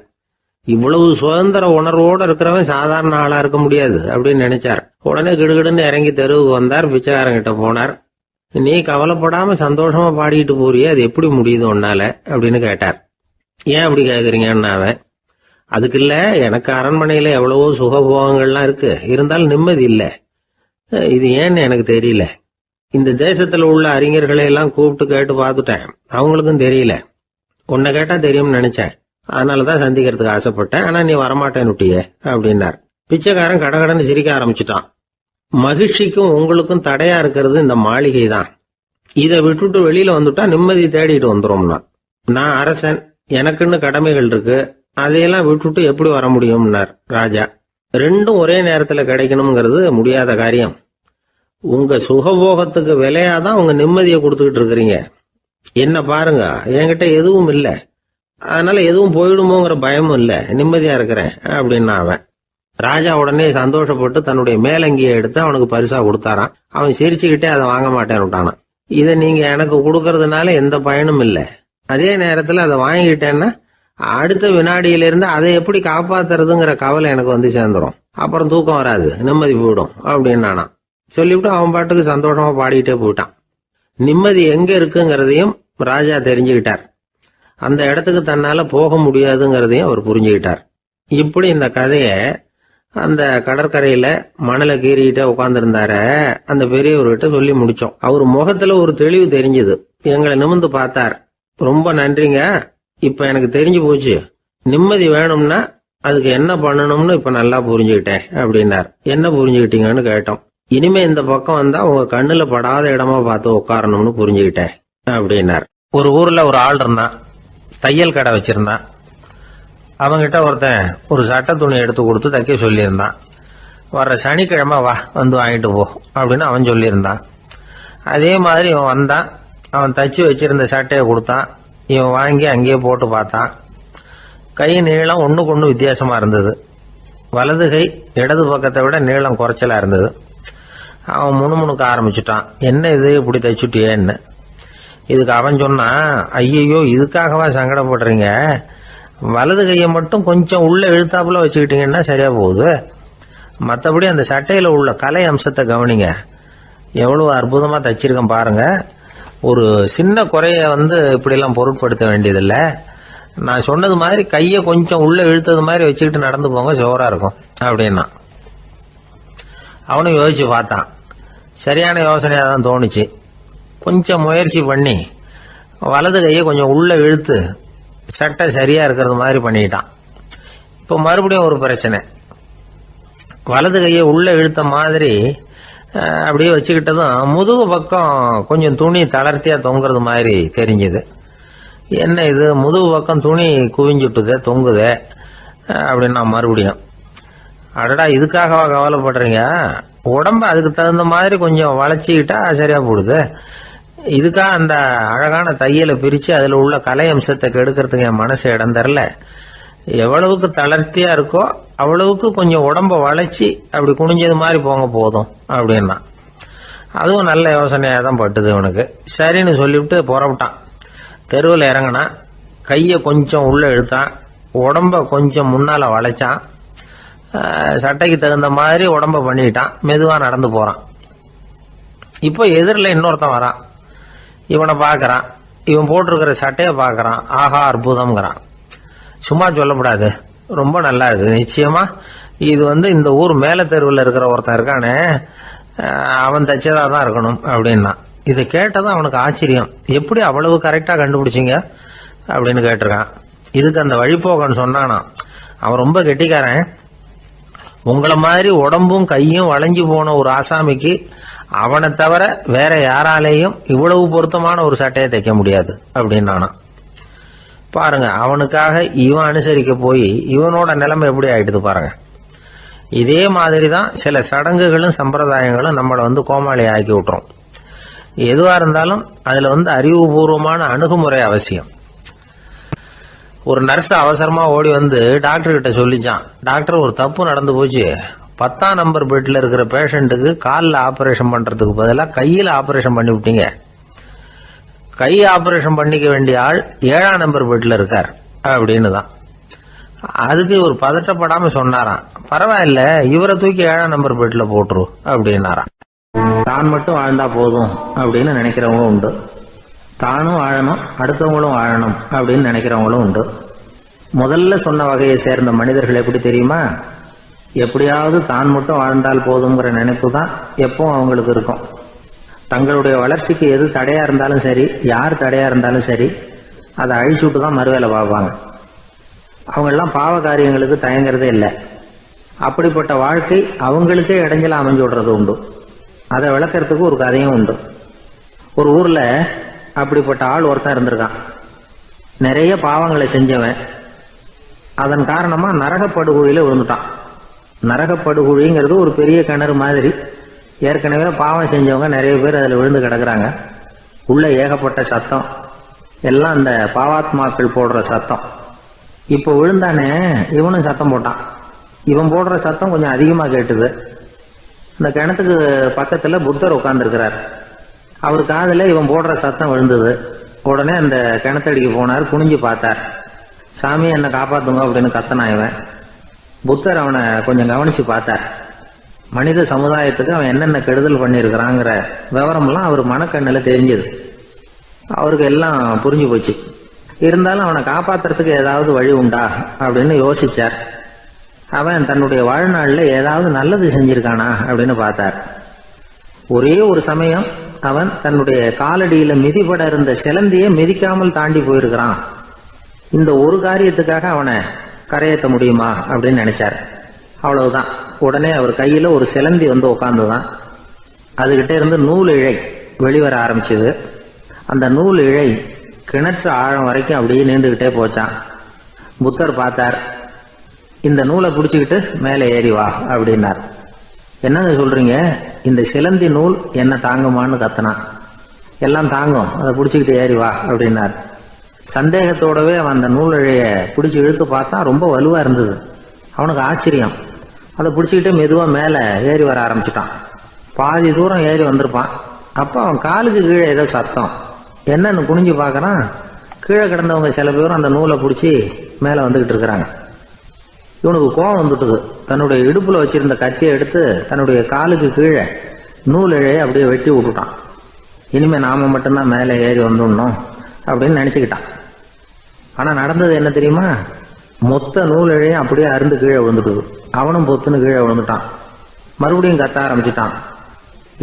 இவ்வளவு சுதந்திர உணர்வோடு இருக்கிறவன் சாதாரண ஆளா இருக்க முடியாது அப்படின்னு நினைச்சார். உடனே கிடுகிடுன்னு இறங்கி தெருவுக்கு வந்தார். பிச்சைக்காரங்கிட்ட போனார். நீ கவலைப்படாம சந்தோஷமா பாடிட்டு போறியே, அது எப்படி முடியுது உன்னால அப்படின்னு கேட்டார். ஏன் அப்படி கேக்குறீங்கன்னு அவன், அதுக்கு இல்ல, எனக்கு அரண்மனையில எவ்வளவோ சுகபோகங்கள்லாம் இருக்கு, இருந்தாலும் நிம்மதி இல்ல, இது ஏன்னு எனக்கு தெரியல. இந்த தேசத்துல உள்ள அறிஞர்களை எல்லாம் கூப்பிட்டு கேட்டு பார்த்துட்டேன், அவங்களுக்கும் தெரியல. உன்னை கேட்டா தெரியும்னு நினைச்சேன், அதனாலதான் சந்திக்கிறதுக்கு ஆசைப்பட்டேன், ஆனா நீ வரமாட்டேன்னு விட்டியே அப்படின்னார். பிச்சைக்காரன் கடகடன்னு சிரிக்க ஆரம்பிச்சுட்டான். மகிழ்ச்சிக்கும் உங்களுக்கும் தடையா இருக்கிறது இந்த மாளிகை தான். இதை விட்டுட்டு வெளியில வந்துட்டா நிம்மதி தேடிட்டு வந்துரும்னா. நான் அரசன், எனக்குன்னு கடமைகள் இருக்கு, அதையெல்லாம் விட்டுட்டு எப்படி வர முடியும்னார் ராஜா. ரெண்டும் ஒரே நேரத்துல கிடைக்கணுங்கிறது முடியாத காரியம். உங்க சுகபோகத்துக்கு விலையாதான் உங்க நிம்மதியை கொடுத்துக்கிட்டு இருக்கிறீங்க. என்ன பாருங்க, என்கிட்ட எதுவும் இல்ல, அதனால எதுவும் போயிடுமோங்கிற பயமும் இல்ல, நிம்மதியா இருக்கிறேன் அப்படின்னா அவன். ராஜா உடனே சந்தோஷப்பட்டு தன்னுடைய மேலங்கியை எடுத்து அவனுக்கு பரிசா கொடுத்தாராம். அவன் சிரிச்சுக்கிட்டே அதை வாங்க மாட்டேன்னு விட்டானான். இதை நீங்க எனக்கு கொடுக்கறதுனால எந்த பயனும் இல்ல, அதே நேரத்துல அதை வாங்கிட்டேன்னா அடுத்த வினாடியிலிருந்து அதை எப்படி காப்பாத்துறதுங்கிற கவலை எனக்கு வந்து சேர்ந்துரும், அப்புறம் தூக்கம் வராது, நிம்மதி போயிடும் அப்படின்னானா. சொல்லிவிட்டு அவன் பாட்டுக்கு சந்தோஷமா பாடிட்டே போயிட்டான். நிம்மதி எங்க இருக்குங்கிறதையும் ராஜா தெரிஞ்சுக்கிட்டார். அந்த இடத்துக்கு தன்னால போக முடியாதுங்கிறதையும் அவர் புரிஞ்சுக்கிட்டார். இப்படி இந்த கதைய அந்த கடற்கரையில மணலை கீறிக்கிட்டே உட்கார்ந்துருந்தார அந்த பெரியவர்கிட்ட சொல்லி முடிச்சோம். அவர் முகத்துல ஒரு தெளிவு தெரிஞ்சது. எங்களை நிமிர்ந்து பார்த்தார். ரொம்ப நன்றிங்க, இப்ப எனக்கு தெரிஞ்சு போச்சு, நிம்மதி வேணும்னா அதுக்கு என்ன பண்ணணும்னு இப்ப நல்லா புரிஞ்சுக்கிட்டேன் அப்படின்னார். என்ன புரிஞ்சுக்கிட்டீங்கன்னு கேட்டோம். இனிமே இந்த பக்கம் வந்தா உங்க கண்ணுல படாத இடமா பார்த்து உட்காரணும்னு புரிஞ்சுக்கிட்டேன் அப்படின்னார். ஒரு ஊர்ல ஒரு ஆள் இருந்தான், தையல் கடை வச்சிருந்தான். அவங்கிட்ட ஒருத்தன் ஒரு சட்டை துணி எடுத்து கொடுத்து தைக்க சொல்லியிருந்தான். வர்ற சனிக்கிழமை வா, வந்து வாங்கிட்டு போ அப்படின்னு அவன் சொல்லியிருந்தான். அதே மாதிரி இவன் வந்தான். அவன் தச்சு வச்சிருந்த சட்டையை கொடுத்தான். இவன் வாங்கி அங்கேயே போட்டு பார்த்தான். கை நீளம் ஒண்ணுக்கு ஒண்ணு வித்தியாசமா இருந்தது. வலது கை இடது பக்கத்தை விட நீளம் குறைச்சலா இருந்தது. அவன் முணுமுணுக்க ஆரம்பிச்சுட்டான், என்ன இது இப்படி தைச்சுட்டியேன்னு. இதுக்கு அவன் சொன்னான், ஐயோ இதுக்காகவா சங்கடப்படுறீங்க, வலது கையை மட்டும் கொஞ்சம் உள்ள இழுத்தாப்புல வச்சுக்கிட்டீங்கன்னா சரியா போகுது, மற்றபடி அந்த சட்டையில உள்ள கலை அம்சத்தை கவனிங்க, எவ்வளவு அற்புதமா தைச்சிருக்கேன் பாருங்க, ஒரு சின்ன குறைய இப்படி எல்லாம் பொருட்படுத்த வேண்டியதில்லை, நான் சொன்னது மாதிரி கையை கொஞ்சம் உள்ள இழுத்தது மாதிரி வச்சுக்கிட்டு நடந்து போங்க, ஜோரா இருக்கும் அப்படின்னா. அவனும் யோசிச்சு பார்த்தான். சரியான யோசனையா தான் தோணுச்சு. கொஞ்சம் முயற்சி பண்ணி வலது கையை கொஞ்சம் உள்ள இழுத்து சட்டை சரியா இருக்கிறது மாதிரி பண்ணிட்டான். இப்ப மறுபடியும் ஒரு பிரச்சனை. வலது கையை உள்ள இழுத்த மாதிரி அப்படியே வச்சுக்கிட்டதும் முதுகு பக்கம் கொஞ்சம் துணி தளர்த்தியா தொங்குறது மாதிரி தெரிஞ்சது. என்ன இது, முதுகு பக்கம் துணி குவிஞ்சுட்டுதே, தொங்குதே அப்படின்னா மறுபடியும், அடடா இதுக்காகவா கவலைப்படுறீங்க, உடம்ப அதுக்கு தகுந்த மாதிரி கொஞ்சம் வளைச்சிக்கிட்டா சரியா போடுது, இதுக்காக அந்த அழகான தையலை பிரிச்சு அதுல உள்ள கலை அம்சத்தை கெடுக்கிறதுக்கு என் மனசு இடம் தரல, எவ்வளவுக்கு தளர்த்தியா இருக்கோ அவ்வளவுக்கு கொஞ்சம் உடம்ப வளைச்சி அப்படி குனிஞ்சது மாதிரி போங்க போதும் அப்படின்னா. அதுவும் நல்ல யோசனையா தான் பட்டுது இவனுக்கு. சரின்னு சொல்லிவிட்டு புறப்பட்டான். தெருவில் இறங்கினான். கையை கொஞ்சம் உள்ள இழுத்தான், உடம்ப கொஞ்சம் முன்னால வளைச்சான், சட்டைக்கு தகுந்த மாதிரி உடம்ப பண்ணிட்டான், மெதுவா நடந்து போறான். இப்போ எதிரில் இன்னொருத்தன் வரான். இவனை பாக்குறான், இவன் போட்டிருக்கிற சட்டையை பாக்குறான், ஆஹா அற்புதம்ங்கிறான். சும்மா சொல்லக்கூடாது, ரொம்ப நல்லா இருக்கு, நிச்சயமா இது இந்த ஊர் மேல தெருவில் இருக்கிற ஒருத்தன் இருக்கானே அவன் தைச்சதா தான் இருக்கணும் அப்படின்னா. இதை கேட்டதான் அவனுக்கு ஆச்சரியம். எப்படி அவ்வளவு கரெக்டா கண்டுபிடிச்சிங்க அப்படின்னு கேட்டிருக்கான். இதுக்கு அந்த வழிபோக்கன்னு சொன்னானா, அவன் ரொம்ப கெட்டிக்காரன், உங்களை மாதிரி உடம்பும் கையும் வளைஞ்சு போன ஒரு ஆசாமிக்கு அவனை தவிர வேற யாராலேயும் இவ்வளவு பொருத்தமான ஒரு சட்டையை தைக்க முடியாது அப்படின்னானா. பாருங்க, அவனுக்காக இவன் அனுசரிக்க போய் இவனோட நிலைமை எப்படி ஆயிடுது பாருங்க. இதே மாதிரிதான் சில சடங்குகளும் சம்பிரதாயங்களும் நம்மளை கோமாளி ஆக்கி விட்டுரும். எதுவா இருந்தாலும் அதுல அறிவுபூர்வமான அணுகுமுறை அவசியம். ஒரு நர்ஸ் அவசரமா ஓடி டாக்டர் கிட்ட சொல்லிச்சான், டாக்டர் ஒரு தப்பு நடந்து போச்சு, 10ஆம் நம்பர் பெட்ல இருக்கிற பேஷண்ட்டுக்கு காலில் ஆபரேஷன் பண்றதுக்கு பதிலாக கையில் ஆபரேஷன் பண்ணி விட்டீங்க, கை ஆபரேஷன் பண்ணிக்க வேண்டிய ஆள் 7ஆம் நம்பர் பெட்ல இருக்கார் அப்படின்னு தான்.
அதுக்கு இவர் பதட்டப்படாமல் சொன்னாராம், பரவாயில்ல, இவரை தூக்கி 7ஆம் நம்பர் பெட்டில் போட்டுரு அப்படின்னாராம். தான் மட்டும் வாழ்ந்தா போதும் அப்படின்னு நினைக்கிறவங்க உண்டு. தானும் வாழணும், அடுத்தவங்களும் வாழணும் அப்படின்னு நினைக்கிறவங்களும் உண்டு. முதல்ல சொன்ன வகையை சேர்ந்த மனிதர்கள் எப்படி தெரியுமா? எப்படியாவது தான் மட்டும் வாழ்ந்தால் போதுங்கிற நினைப்பு தான் எப்பவும் அவங்களுக்கு இருக்கும். தங்களுடைய வளர்ச்சிக்கு எது தடையா இருந்தாலும் சரி, யார் தடையா இருந்தாலும் சரி, அதை அழிச்சுட்டு தான் மறுவேலை பார்ப்பாங்க. அவங்கெல்லாம் பாவ காரியங்களுக்கு தயங்குறதே இல்லை. அப்படிப்பட்ட வாழ்க்கை அவங்களுக்கே இடைஞ்சல அமைஞ்சு விடுறது உண்டு. அதை விளக்கறதுக்கு ஒரு கதையும் உண்டு. ஒரு ஊர்ல அப்படிப்பட்ட ஆள் ஒருத்தன் இருந்திருக்கான். நிறைய பாவங்களை செஞ்சவன். அதன் காரணமா நரகப்படுகொழியில விழுந்துட்டான். நரகப்படுகொழிங்கிறது ஒரு பெரிய கிணறு மாதிரி. ஏற்கனவே பாவம் செஞ்சவங்க நிறைய பேர் அதில் விழுந்து கிடக்குறாங்க. உள்ள ஏகப்பட்ட சத்தம், எல்லாம் அந்த பாவாத்மாக்கள் போடுற சத்தம். இப்போ விழுந்தானே, இவனும் சத்தம் போட்டான். இவன் போடுற சத்தம் கொஞ்சம் அதிகமாக கேட்டுது. இந்த கிணத்துக்கு பக்கத்துல புத்தர் உட்கார்ந்துருக்கிறார். அவர் காதுல இவன் போடுற சத்தம் விழுந்தது. உடனே அந்த கிணத்தடிக்கு போனார். குனிஞ்சு பார்த்தார். சாமி, என்னை காப்பாத்துங்க அப்படின்னு கத்தனா இவன். புத்தர் அவனை கொஞ்சம் கவனிச்சு பார்த்தார். மனித சமுதாயத்துக்கு அவன் என்னென்ன கெடுதல் பண்ணியிருக்கிறாங்கிற விவரம்லாம் அவர் மனக்கண்ணில் தெரிஞ்சது. அவருக்கு எல்லாம் புரிஞ்சு போச்சு. இருந்தாலும் அவனை காப்பாத்துறதுக்கு ஏதாவது வழி உண்டா அப்படின்னு யோசிச்சார். அவன் தன்னுடைய வாழ்நாளில் ஏதாவது நல்லது செஞ்சிருக்கானா அப்படின்னு பார்த்தார். ஒரே ஒரு சமயம் அவன் தன்னுடைய காலடியில மிதிபட இருந்த சிலந்தியை மிதிக்காமல் தாண்டி போயிருக்கிறான். இந்த ஒரு காரியத்துக்காக அவனை கரையேற்ற முடியுமா அப்படின்னு நினைச்சார். அவ்வளவுதான். உடனே அவர் கையில ஒரு சிலந்தி வந்து உட்காந்துதான். அதுகிட்ட இருந்து நூல் இழை வெளிவர ஆரம்பிச்சது. அந்த நூல் இழை கிணற்று ஆழம் வரைக்கும் அப்படியே நீண்டுகிட்டே போச்சான். புத்தர் பார்த்தார். இந்த நூலை பிடிச்சிக்கிட்டு மேலே ஏறி வா அப்படின்னார். என்னங்க சொல்றீங்க, இந்த சிலந்தி நூல் என்ன தாங்குமான்னு கத்தனான். எல்லாம் தாங்கும், அதை பிடிச்சிக்கிட்டு ஏறி வா அப்படின்னார். சந்தேகத்தோடவே அவன் அந்த நூல் இழைய பிடிச்சி இழுத்து பார்த்தா ரொம்ப வலுவா இருந்தது. அவனுக்கு ஆச்சரியம். அதை பிடிச்சிக்கிட்டே மெதுவா மேலே ஏறி வர ஆரம்பிச்சுட்டான். பாதி தூரம் ஏறி வந்திருப்பான். அப்போ அவன் காலுக்கு கீழே ஏதோ சத்தம். என்னன்னு குனிஞ்சு பார்க்கறான். கீழே கிடந்தவங்க சில பேரும் அந்த நூலை பிடிச்சி மேலே வந்துகிட்டு இருக்கிறாங்க. இவனுக்கு கோபம் வந்துட்டுது. தன்னுடைய இடுப்புல வச்சிருந்த கத்தியை எடுத்து தன்னுடைய காலுக்கு கீழே நூல் இழையை அப்படியே வெட்டி விட்டுட்டான். இனிமே நாம மட்டும்தான் மேலே ஏறி வந்துடணும் அப்படின்னு நினைச்சுக்கிட்டான். ஆனா நடந்தது என்ன தெரியுமா? மொத்த நூல் இழையும் அப்படியே அருந்து கீழே விழுந்துட்டுது. அவனும் பொத்துன்னு கீழே விழுந்துட்டான். மறுபடியும் கத்த ஆரம்பிச்சுட்டான்.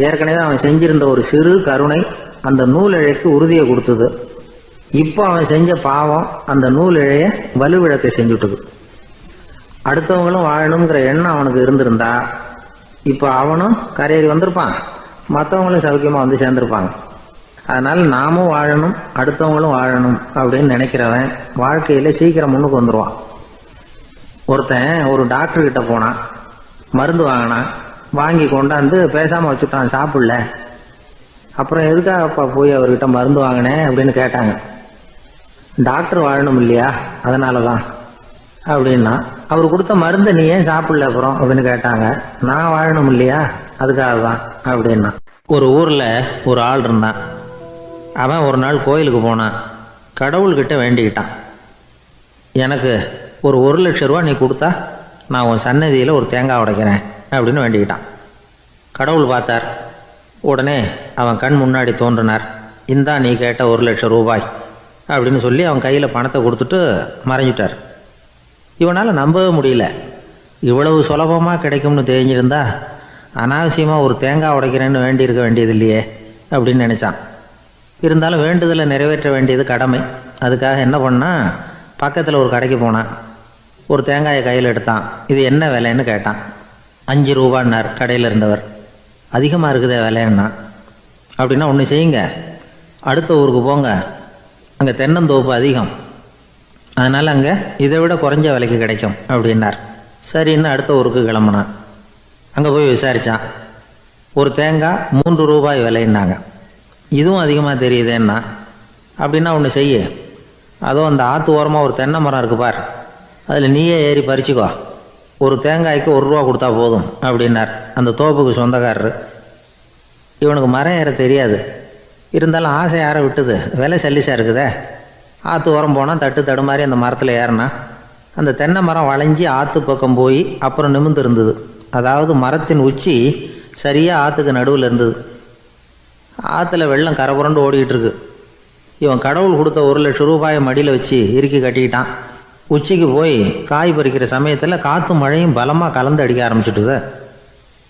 ஏற்கனவே அவன் செஞ்சிருந்த ஒரு சிறு கருணை அந்த நூல் இழைக்கு உறுதியை கொடுத்தது. இப்போ அவன் செஞ்ச பாவம் அந்த நூல் இழைய வலுவிழக்க செஞ்சுட்டுது. அடுத்தவங்களும் வாழணுங்கிற எண்ணம் அவனுக்கு இருந்திருந்தா இப்போ அவனும் கரையேறி வந்திருப்பான், மற்றவங்களும் சௌக்கியமா வந்து சேர்ந்திருப்பாங்க. அதனால நாமும் வாழணும், அடுத்தவங்களும் வாழணும் அப்படின்னு நினைக்கிறவன் வாழ்க்கையில சீக்கிரம் முன்னுக்கு வந்துடுவான். ஒருத்தன் ஒரு டாக்டர் கிட்ட போனான். மருந்து வாங்கினான். வாங்கி கொண்டாந்து பேசாம வச்சுட்டான், சாப்பிடல. அப்புறம் எதுக்காகப்பா போய் அவர்கிட்ட மருந்து வாங்கினேன் அப்படின்னு கேட்டாங்க. டாக்டர் வாழணும் இல்லையா, அதனாலதான் அப்படின்னா. அவர் கொடுத்த மருந்து நீ ஏன் சாப்பிடல அப்புறம் அப்படின்னு கேட்டாங்க. நான் வாழணும் இல்லையா, அதுக்காக தான் அப்படின்னா. ஒரு ஊர்ல ஒரு ஆள் இருந்தான். அவன் ஒரு நாள் கோயிலுக்கு போனான். கடவுள்கிட்ட வேண்டிக்கிட்டான், எனக்கு ஒரு 1,00,000 ரூபா நீ கொடுத்தா நான் உன் சன்னதியில் ஒரு தேங்காய் உடைக்கிறேன் அப்படின்னு வேண்டிக்கிட்டான். கடவுள் பார்த்தார். உடனே அவன் கண் முன்னாடி தோன்றினார். இந்தா நீ கேட்ட 1,00,000 ரூபாய் அப்படின்னு சொல்லி அவன் கையில் பணத்தை கொடுத்துட்டு மறைஞ்சிட்டார். இவனால் நம்பவே முடியல. இவ்வளவு சுலபமாக கிடைக்கும்னு தெரிஞ்சிருந்தா அனாவசியமாக ஒரு தேங்காய் உடைக்கிறேன்னு வேண்டியிருக்க வேண்டியது இல்லையே அப்படின்னு நினச்சான். இருந்தாலும் வேண்டுதலை நிறைவேற்ற வேண்டியது கடமை. அதுக்காக என்ன பண்ணால், பக்கத்தில் ஒரு கடைக்கு போனான். ஒரு தேங்காயை கையில் எடுத்தான். இது என்ன விலைன்னு கேட்டான். 5 ரூபான்னார் கடையில் இருந்தவர். அதிகமாக இருக்குதே விலைன்னா. அப்படின்னா ஒன்று செய்யுங்க, அடுத்த ஊருக்கு போங்க, அங்கே தென்னந்தோப்பு அதிகம், அதனால் அங்கே இதை விட குறைஞ்ச விலைக்கு கிடைக்கும் அப்படின்னார். சரின்னு அடுத்த ஊருக்கு கிளம்புனான். அங்கே போய் விசாரித்தான். ஒரு தேங்காய் 3 ரூபாய் விலைன்னாங்க. இதுவும் அதிகமாக தெரியுதேன்னா. அப்படின்னா ஒன்று செய்ய, அதுவும் அந்த ஆற்று ஓரமாக ஒரு தென்னை மரம் இருக்கு பார், அதில் நீயே ஏறி பறிச்சுக்கோ, ஒரு தேங்காய்க்கு 1 ரூபா கொடுத்தா போதும் அப்படின்னார் அந்த தோப்புக்கு சொந்தக்காரரு. இவனுக்கு மரம் ஏற தெரியாது. இருந்தாலும் ஆசை யாரை விட்டுது, விலை சல்லிசாக இருக்குதே. ஆற்று ஓரம் போனால் தட்டு தடுமாறி அந்த மரத்தில் ஏறினா. அந்த தென்னை மரம் வளைஞ்சி ஆற்று பக்கம் போய் அப்புறம் நிமிர்ந்து இருந்தது. அதாவது மரத்தின் உச்சி சரியாக ஆற்றுக்கு நடுவில் இருந்தது. ஆற்றுல வெள்ளம் கரை புரண்டு ஓடிக்கிட்டு இருக்கு. இவன் கடவுள் கொடுத்த 1,00,000 ரூபாயை மடியில் வச்சு இறுக்கி கட்டிக்கிட்டான். உச்சிக்கு போய் காய் பறிக்கிற சமயத்தில் காற்றும் மழையும் பலமாக கலந்து அடிக்க ஆரம்பிச்சுட்டுது.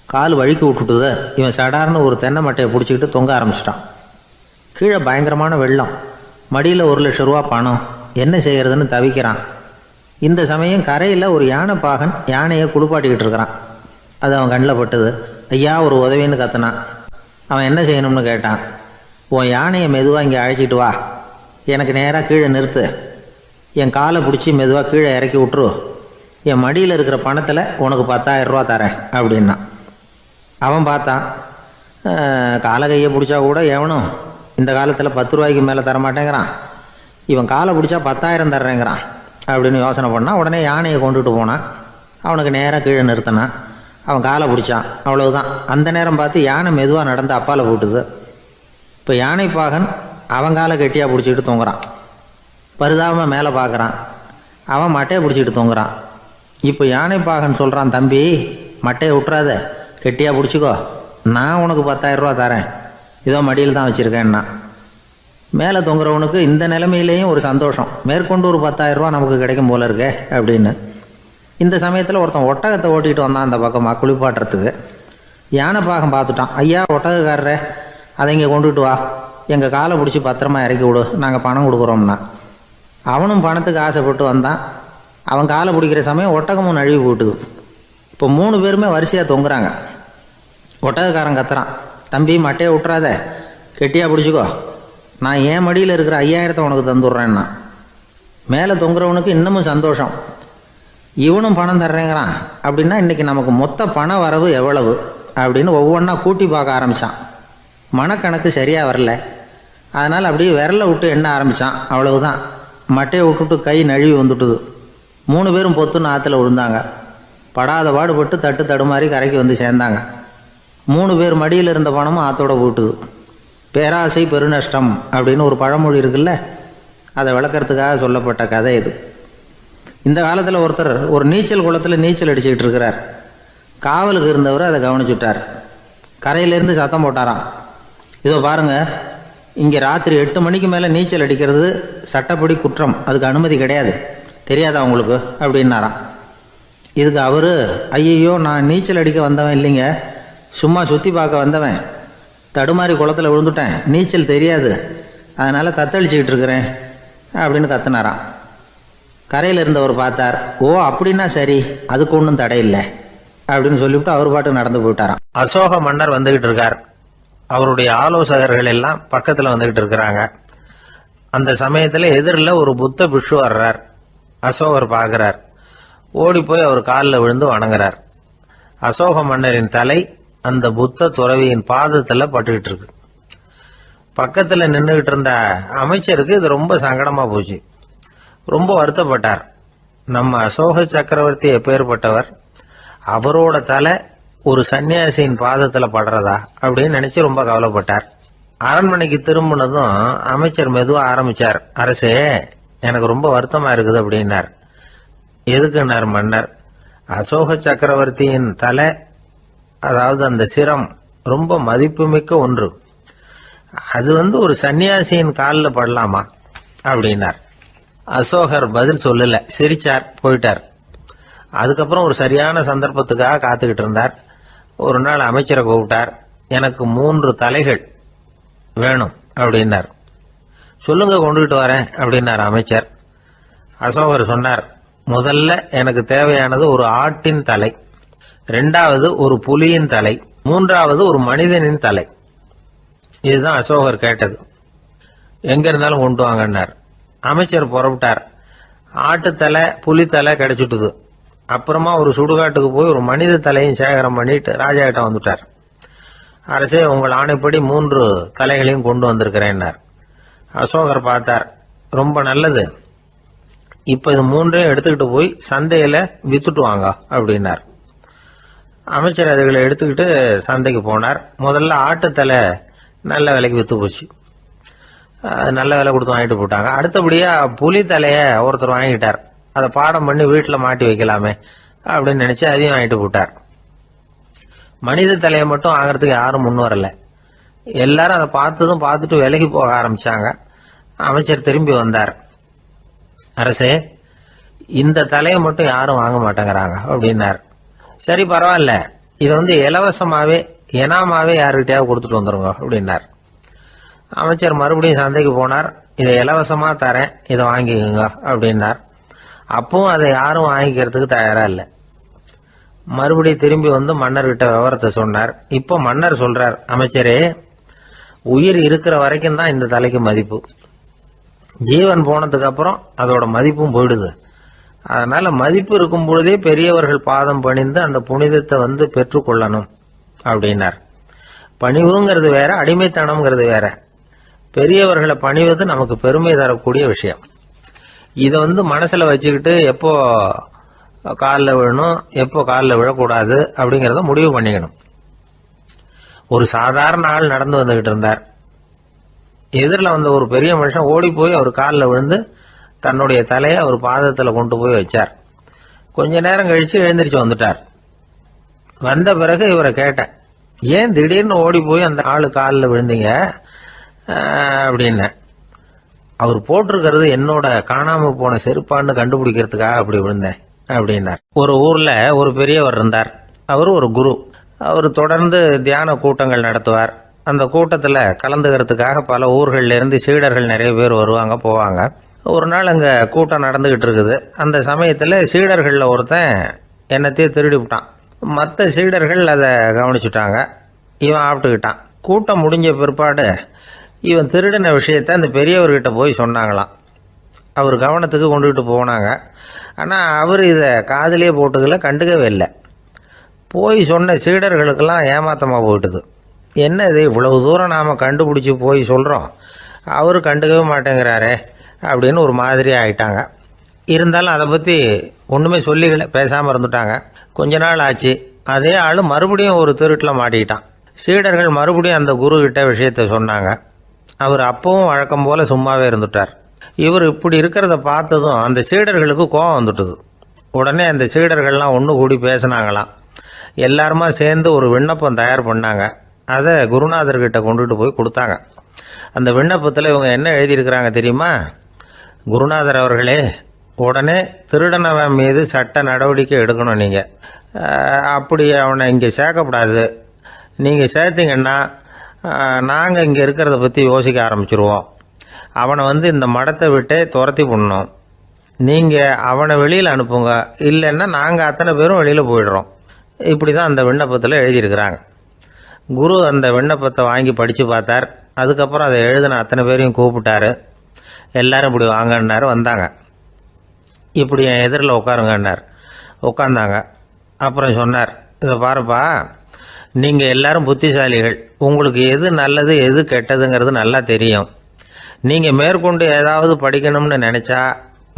கால் வழுக்கி விட்டுட்டுது. இவன் சடார்னு ஒரு தென்னை மட்டையை பிடிச்சிக்கிட்டு தொங்க ஆரம்பிச்சிட்டான். கீழே பயங்கரமான வெள்ளம். மடியில் 1,00,000 ரூபா பணம். என்ன செய்யறதுன்னு தவிக்கிறான். இந்த சமயம் கரையில் ஒரு யானை பாகன் யானையை குளிப்பாட்டிக்கிட்டு இருக்கிறான். அது அவன் கண்ணில் பட்டுது. ஐயா ஒரு உதவின்னு கத்துனான். அவன் என்ன செய்யணும்னு கேட்டான். உன் யானையை மெதுவாக இங்கே அழைச்சிட்டு வா, எனக்கு நேராக கீழே நிறுத்து, என் காலை பிடிச்சி மெதுவாக கீழே இறக்கி விட்டுரு, என் மடியில் இருக்கிற பணத்தில் உனக்கு 10,000 ரூபா தரேன் அப்படின்னா. அவன் பார்த்தான். காலை கையை பிடிச்சா கூட எவனும் இந்த காலத்தில் 10 ரூபாய்க்கு மேலே தரமாட்டேங்கிறான். இவன் காலை பிடிச்சா 10,000 தர்றேங்கிறான் அப்படின்னு யோசனை பண்ணான். உடனே யானையை கொண்டுட்டு போனான். அவனுக்கு நேராக கீழே நிறுத்தினான். அவன் காலை பிடிச்சான். அவ்வளவுதான். அந்த நேரம் பார்த்து யானை மெதுவாக நடந்து அப்பால் போட்டுது. இப்போ யானை பாகன் அவன் காலை கெட்டியாக பிடிச்சிக்கிட்டு தொங்குறான். பரிதாபமாக மேலே பார்க்குறான். அவன் மட்டையை பிடிச்சிக்கிட்டு தொங்குறான். இப்போ யானை பாகன் சொல்கிறான், தம்பி மட்டையை விட்டுறாத, கெட்டியாக பிடிச்சிக்கோ, நான் உனக்கு 10,000 ரூபா தரேன், இதோ மடியில் தான் வச்சுருக்கேன்னா. மேலே தொங்குறவனுக்கு இந்த நிலைமையிலேயும் ஒரு சந்தோஷம், மேற்கொண்டு ஒரு 10,000 ரூபா நமக்கு கிடைக்கும் போல இருக்கே அப்படின்னு. இந்த சமயத்தில் ஒருத்தன் ஒட்டகத்தை ஓட்டிகிட்டு வந்தான் அந்த பக்கமாக குளிப்பாட்டுறதுக்கு. யானை பாகம் பார்த்துட்டான். ஐயா ஒட்டகக்காரரே, அதை இங்கே கொண்டுட்டு வா, எங்கள் காலை பிடிச்சி பத்திரமா இறக்கி விடு, நாங்கள் பணம் கொடுக்குறோம்னா. அவனும் பணத்துக்கு ஆசைப்பட்டு வந்தான். அவன் காலை பிடிக்கிற சமயம் ஒட்டகமும் நழுவி போட்டுது. இப்போ 3 பேருமே வரிசையாக தொங்குறாங்க. ஒட்டகக்காரன் கத்துறான், தம்பி மட்டையை விட்டுறாத, கெட்டியாக பிடிச்சிக்கோ, நான் என் மடியில் இருக்கிற 5,000 உனக்கு தந்துடுறேன்னா. மேலே தொங்குறவனுக்கு இன்னமும் சந்தோஷம், இவனும் பணம் தர்றேங்கிறான் அப்படின்னா இன்றைக்கி நமக்கு மொத்த பண வரவு எவ்வளவு அப்படின்னு ஒவ்வொன்றா கூட்டி பார்க்க ஆரம்பித்தான். மனக்கணக்கு சரியாக வரல. அதனால் அப்படியே விரலை விட்டு எண்ண ஆரம்பித்தான். அவ்வளவுதான். மட்டையை விட்டுட்டு கை நழுவி வந்துட்டுது. 3 பேரும் பொத்துன்னு ஆற்றுல விழுந்தாங்க. படாத பாடுபட்டு தட்டு தடுமாறி கரைக்கு வந்து சேர்ந்தாங்க. 3 பேர் மடியில் இருந்த பணமும் ஆற்றோட போட்டுது. பேராசை பெருநஷ்டம் அப்படின்னு ஒரு பழமொழி இருக்குல்ல, அதை விளக்கறதுக்காக சொல்லப்பட்ட கதை இது. இந்த காலத்தில் ஒருத்தர் ஒரு நீச்சல் குளத்தில் நீச்சல் அடிச்சுக்கிட்டு இருக்கிறார். காவலுக்கு இருந்தவர் அதை கவனிச்சுட்டார். கரையிலேருந்து சத்தம் போட்டாராம், இதோ பாருங்க, இங்கே ராத்திரி 8 மணிக்கு மேலே நீச்சல் அடிக்கிறது சட்டப்படி குற்றம், அதுக்கு அனுமதி கிடையாது, தெரியாதா உங்களுக்கு அப்படின்னாராம். இதுக்கு அவர், ஐயையோ நான் நீச்சல் அடிக்க வந்தவன் இல்லைங்க, சும்மா சுற்றி பார்க்க வந்தவன், தடுமாறி குளத்தில் விழுந்துட்டேன், நீச்சல் தெரியாது, அதனால் தத்தளிச்சுக்கிட்டு இருக்கிறேன் அப்படின்னு கத்துனாராம். கரையில் இருந்தவர் பார்த்தார். ஓ அப்படின்னா சரி, அதுக்கு ஒன்றும் தடை இல்லை அப்படின்னு சொல்லிவிட்டு அவர் பாட்டு நடந்து போயிட்டாராம்.
அசோக மன்னர் வந்துகிட்டு இருக்கார். அவருடைய ஆலோசகர்கள் எல்லாம் பக்கத்தில் வந்துகிட்டு இருக்கிறாங்க. அந்த சமயத்தில் எதிரில் ஒரு புத்த பிக்ஷு வர்றார். அசோகர் பார்க்கிறார். ஓடி போய் அவர் காலில் விழுந்து வணங்குறார். அசோக மன்னரின் தலை அந்த புத்த துறவியின் பாதத்தில் பட்டுக்கிட்டு இருக்கு. பக்கத்தில் நின்றுகிட்டு இருந்த அமைச்சருக்கு இது ரொம்ப சங்கடமா போச்சு. ரொம்ப வருத்தப்பட்டார். நம்ம அசோக சக்கரவர்த்தி எப்பேற்பட்டவர், அவரோட தலை ஒரு சன்னியாசியின் பாதத்தில் படுறதா அப்படின்னு நினைச்சு ரொம்ப கவலைப்பட்டார். அரண்மனைக்கு திரும்பினதும் அமைச்சர் மெதுவாக ஆரம்பிச்சார். அரசே, எனக்கு ரொம்ப வருத்தமா இருக்குது அப்படின்னார். எதுக்குன்னார் மன்னர். அசோக சக்கரவர்த்தியின் தலை, அதாவது அந்த சிரம் ரொம்ப மதிப்புமிக்க ஒன்று, அது ஒரு சன்னியாசியின் காலில் படலாமா அப்படின்னார். அசோகர் பதில் சொல்லல, சிரிச்சார், போயிட்டார். அதுக்கப்புறம் ஒரு சரியான சந்தர்ப்பத்துக்காக காத்துக்கிட்டு இருந்தார். ஒரு நாள் அமைச்சரை கூப்பிட்டார். எனக்கு 3 தலைகள் வேணும் அப்படின்னார். சொல்லுங்க, கொண்டுகிட்டு வரேன் அப்படின்னார் அமைச்சர். அசோகர் சொன்னார், முதல்ல எனக்கு தேவையானது ஒரு ஆட்டின் தலை, 2வது ஒரு புலியின் தலை, 3வது ஒரு மனிதனின் தலை. இதுதான் அசோகர் கேட்டது. எங்க இருந்தாலும் கொண்டு வாங்கன்னார். அமைச்சர் புறப்பட்டார். ஆட்டுத்தலை புலித்தலை கிடைச்சிட்டுது. அப்புறமா ஒரு சுடுகாட்டுக்கு போய் ஒரு மனித தலையும் சேகரம் பண்ணிட்டு ராஜா கிட்ட வந்துட்டார். அரசே, உங்கள் ஆணைப்படி 3 தலைகளையும் கொண்டு வந்திருக்கிறேன்னார். அசோகர் பார்த்தார். ரொம்ப நல்லது, இப்ப இது 3ஐயும் எடுத்துக்கிட்டு போய் சந்தையில வித்துட்டு வாங்க அப்படின்னார். அமைச்சர் அதுகளை எடுத்துக்கிட்டு சந்தைக்கு போனார். முதல்ல ஆட்டுத்தலை நல்ல விலைக்கு வித்து போச்சு. நல்ல விலை கொடுத்து வாங்கிட்டு போட்டாங்க. அடுத்தபடியா புலி தலைய ஒருத்தர் வாங்கிட்டார். அதை பாடம் பண்ணி வீட்டில் மாட்டி வைக்கலாமே அப்படின்னு நினைச்சு அதையும் வாங்கிட்டு போட்டார். மனித தலையை மட்டும் வாங்குறதுக்கு யாரும் முன் வரல. எல்லாரும் அதை பார்த்துட்டு விலகி போக ஆரம்பிச்சாங்க. அமைச்சர் திரும்பி வந்தார். அரசே, இந்த தலையை மட்டும் யாரும் வாங்க மாட்டேங்கிறாங்க அப்படின்னார். சரி, பரவாயில்ல, இதை இலவசமாவே எனாமாவே யாருக்கிட்டையாவது கொடுத்துட்டு வந்துருங்க அப்படின்னார். அமைச்சர் மறுபடியும் சந்தைக்கு போனார். இதை இலவசமா தரேன், இதை வாங்கிக்கோங்க அப்படின்னார். அப்பவும் அதை யாரும் வாங்கிக்கிறதுக்கு தயாரா இல்லை. மறுபடியும் திரும்பி வந்து மன்னர்கிட்ட விவரத்தை சொன்னார். இப்போ மன்னர் சொல்றார், அமைச்சரே, உயிர் இருக்கிற வரைக்கும் தான் இந்த தலைக்கு மதிப்பு. ஜீவன் போனதுக்கு அப்புறம் அதோட மதிப்பும் போயிடுது. அதனால மதிப்பு இருக்கும் பொழுதே பெரியவர்கள் பாதம் பணிந்து அந்த புனிதத்தை பெற்றுக்கொள்ளணும் அப்படின்னார். பணிவுங்கிறது வேற, அடிமைத்தனம்ங்கிறது வேற. பெரியவர்களை பணிவது நமக்கு பெருமை தரக்கூடிய விஷயம். இதை மனசுல வச்சுக்கிட்டு எப்போ காலில் விழணும், எப்போ காலில் விழக்கூடாது அப்படிங்கிறத முடிவு பண்ணிக்கணும். ஒரு சாதாரண ஆள் நடந்து வந்துகிட்டு இருந்தார். எதிரில் வந்த ஒரு பெரிய மனுஷன் ஓடி போய் அவர் காலில் விழுந்து தன்னுடைய தலையை அவர் பாதத்தில் கொண்டு போய் வச்சார். கொஞ்ச நேரம் கழிச்சு எழுந்திரிச்சு வந்துட்டார். வந்த பிறகு இவரை கேட்டேன், ஏன் திடீர்னு ஓடி போய் அந்த ஆளு காலில் விழுந்தீங்க அப்படின்னு. அவர் போட்டிருக்கிறது என்னோட காணாம போன செருப்பான்னு கண்டுபிடிக்கிறதுக்காக அப்படி விழுந்தேன் அப்படின்னார். ஒரு ஊர்ல ஒரு பெரியவர் இருந்தார். அவர் ஒரு குரு. அவர் தொடர்ந்து தியான கூட்டங்கள் நடத்துவார். அந்த கூட்டத்தில் கலந்துக்கிறதுக்காக பல ஊர்கள்ல இருந்து சீடர்கள் நிறைய பேர் வருவாங்க போவாங்க. ஒரு நாள் அங்கே கூட்டம் நடந்துகிட்டு இருக்குது. அந்த சமயத்தில் சீடர்களில் ஒருத்தன் என்னத்தையும் திருடி விட்டான். மற்ற சீடர்கள் அதை கவனிச்சுட்டாங்க. இவன் ஆப்பிட்டுக்கிட்டான். கூட்டம் முடிஞ்ச பிற்பாடு இவன் திருடின விஷயத்தை அந்த பெரியவர்கிட்ட போய் சொன்னாங்களாம். அவர் கவனத்துக்கு கொண்டுகிட்டு போனாங்க. ஆனால் அவர் இதை காதிலே போட்டுக்கல, கண்டுக்கவே இல்லை. போய் சொன்ன சீடர்களுக்கெல்லாம் ஏமாத்தமாக போயிட்டுது. என்ன இது, இவ்வளவு தூரம் நாம் கண்டுபிடிச்சி போய் சொல்கிறோம், அவர் கண்டுக்கவே மாட்டேங்கிறாரே அப்படின்னு ஒரு மாதிரி ஆயிட்டாங்க. இருந்தாலும் அதை பற்றி ஒன்றுமே சொல்லிக்கல, பேசாமல் இருந்துட்டாங்க. கொஞ்ச நாள் ஆச்சு. அதே ஆள் மறுபடியும் ஒரு திருட்டில் மாட்டிக்கிட்டான். சீடர்கள் மறுபடியும் அந்த குரு கிட்ட விஷயத்த சொன்னாங்க. அவர் அப்பவும் வழக்கம் போல சும்மாவே இருந்துட்டார். இவர் இப்படி இருக்கிறத பார்த்ததும் அந்த சீடர்களுக்கு கோபம் வந்துட்டுது. உடனே அந்த சீடர்கள்லாம் ஒன்று கூடி பேசினாங்களாம். எல்லாருமா சேர்ந்து ஒரு விண்ணப்பம் தயார் பண்ணாங்க. அதை குருநாதர்கிட்ட கொண்டுட்டு போய் கொடுத்தாங்க. அந்த விண்ணப்பத்தில் இவங்க என்ன எழுதியிருக்கிறாங்க தெரியுமா? குருநாதர் அவர்களே, உடனே திருடனவன் மீது சட்ட நடவடிக்கை எடுக்கணும். நீங்கள் அப்படி அவனை இங்கே சேர்க்கக்கூடாது. நீங்கள் சேர்த்தீங்கன்னா நாங்கள் இங்கே இருக்கிறத பற்றி யோசிக்க ஆரம்பிச்சிருவோம். அவனை இந்த மடத்தை விட்டே துரத்தி பண்ணணும். நீங்கள் அவனை வெளியில் அனுப்புங்க, இல்லைன்னா நாங்கள் அத்தனை பேரும் வெளியில் போயிடுறோம். இப்படி தான் அந்த விண்ணப்பத்தில் எழுதியிருக்கிறாங்க. குரு அந்த விண்ணப்பத்தை வாங்கி படித்து பார்த்தார். அதுக்கப்புறம் அதை எழுதின அத்தனை பேரையும் கூப்பிட்டாரு. எல்லாரும் இப்படி வாங்கன்னாரு. வந்தாங்க. இப்படி என் எதிரில் உட்காருங்கன்னார். உட்காந்தாங்க. அப்புறம் சொன்னார், இதை பாருப்பா, நீங்கள் எல்லாரும் புத்திசாலிகள். உங்களுக்கு எது நல்லது எது கெட்டதுங்கிறது நல்லா தெரியும். நீங்கள் மேற்கொண்டு ஏதாவது படிக்கணும்னு நினச்சா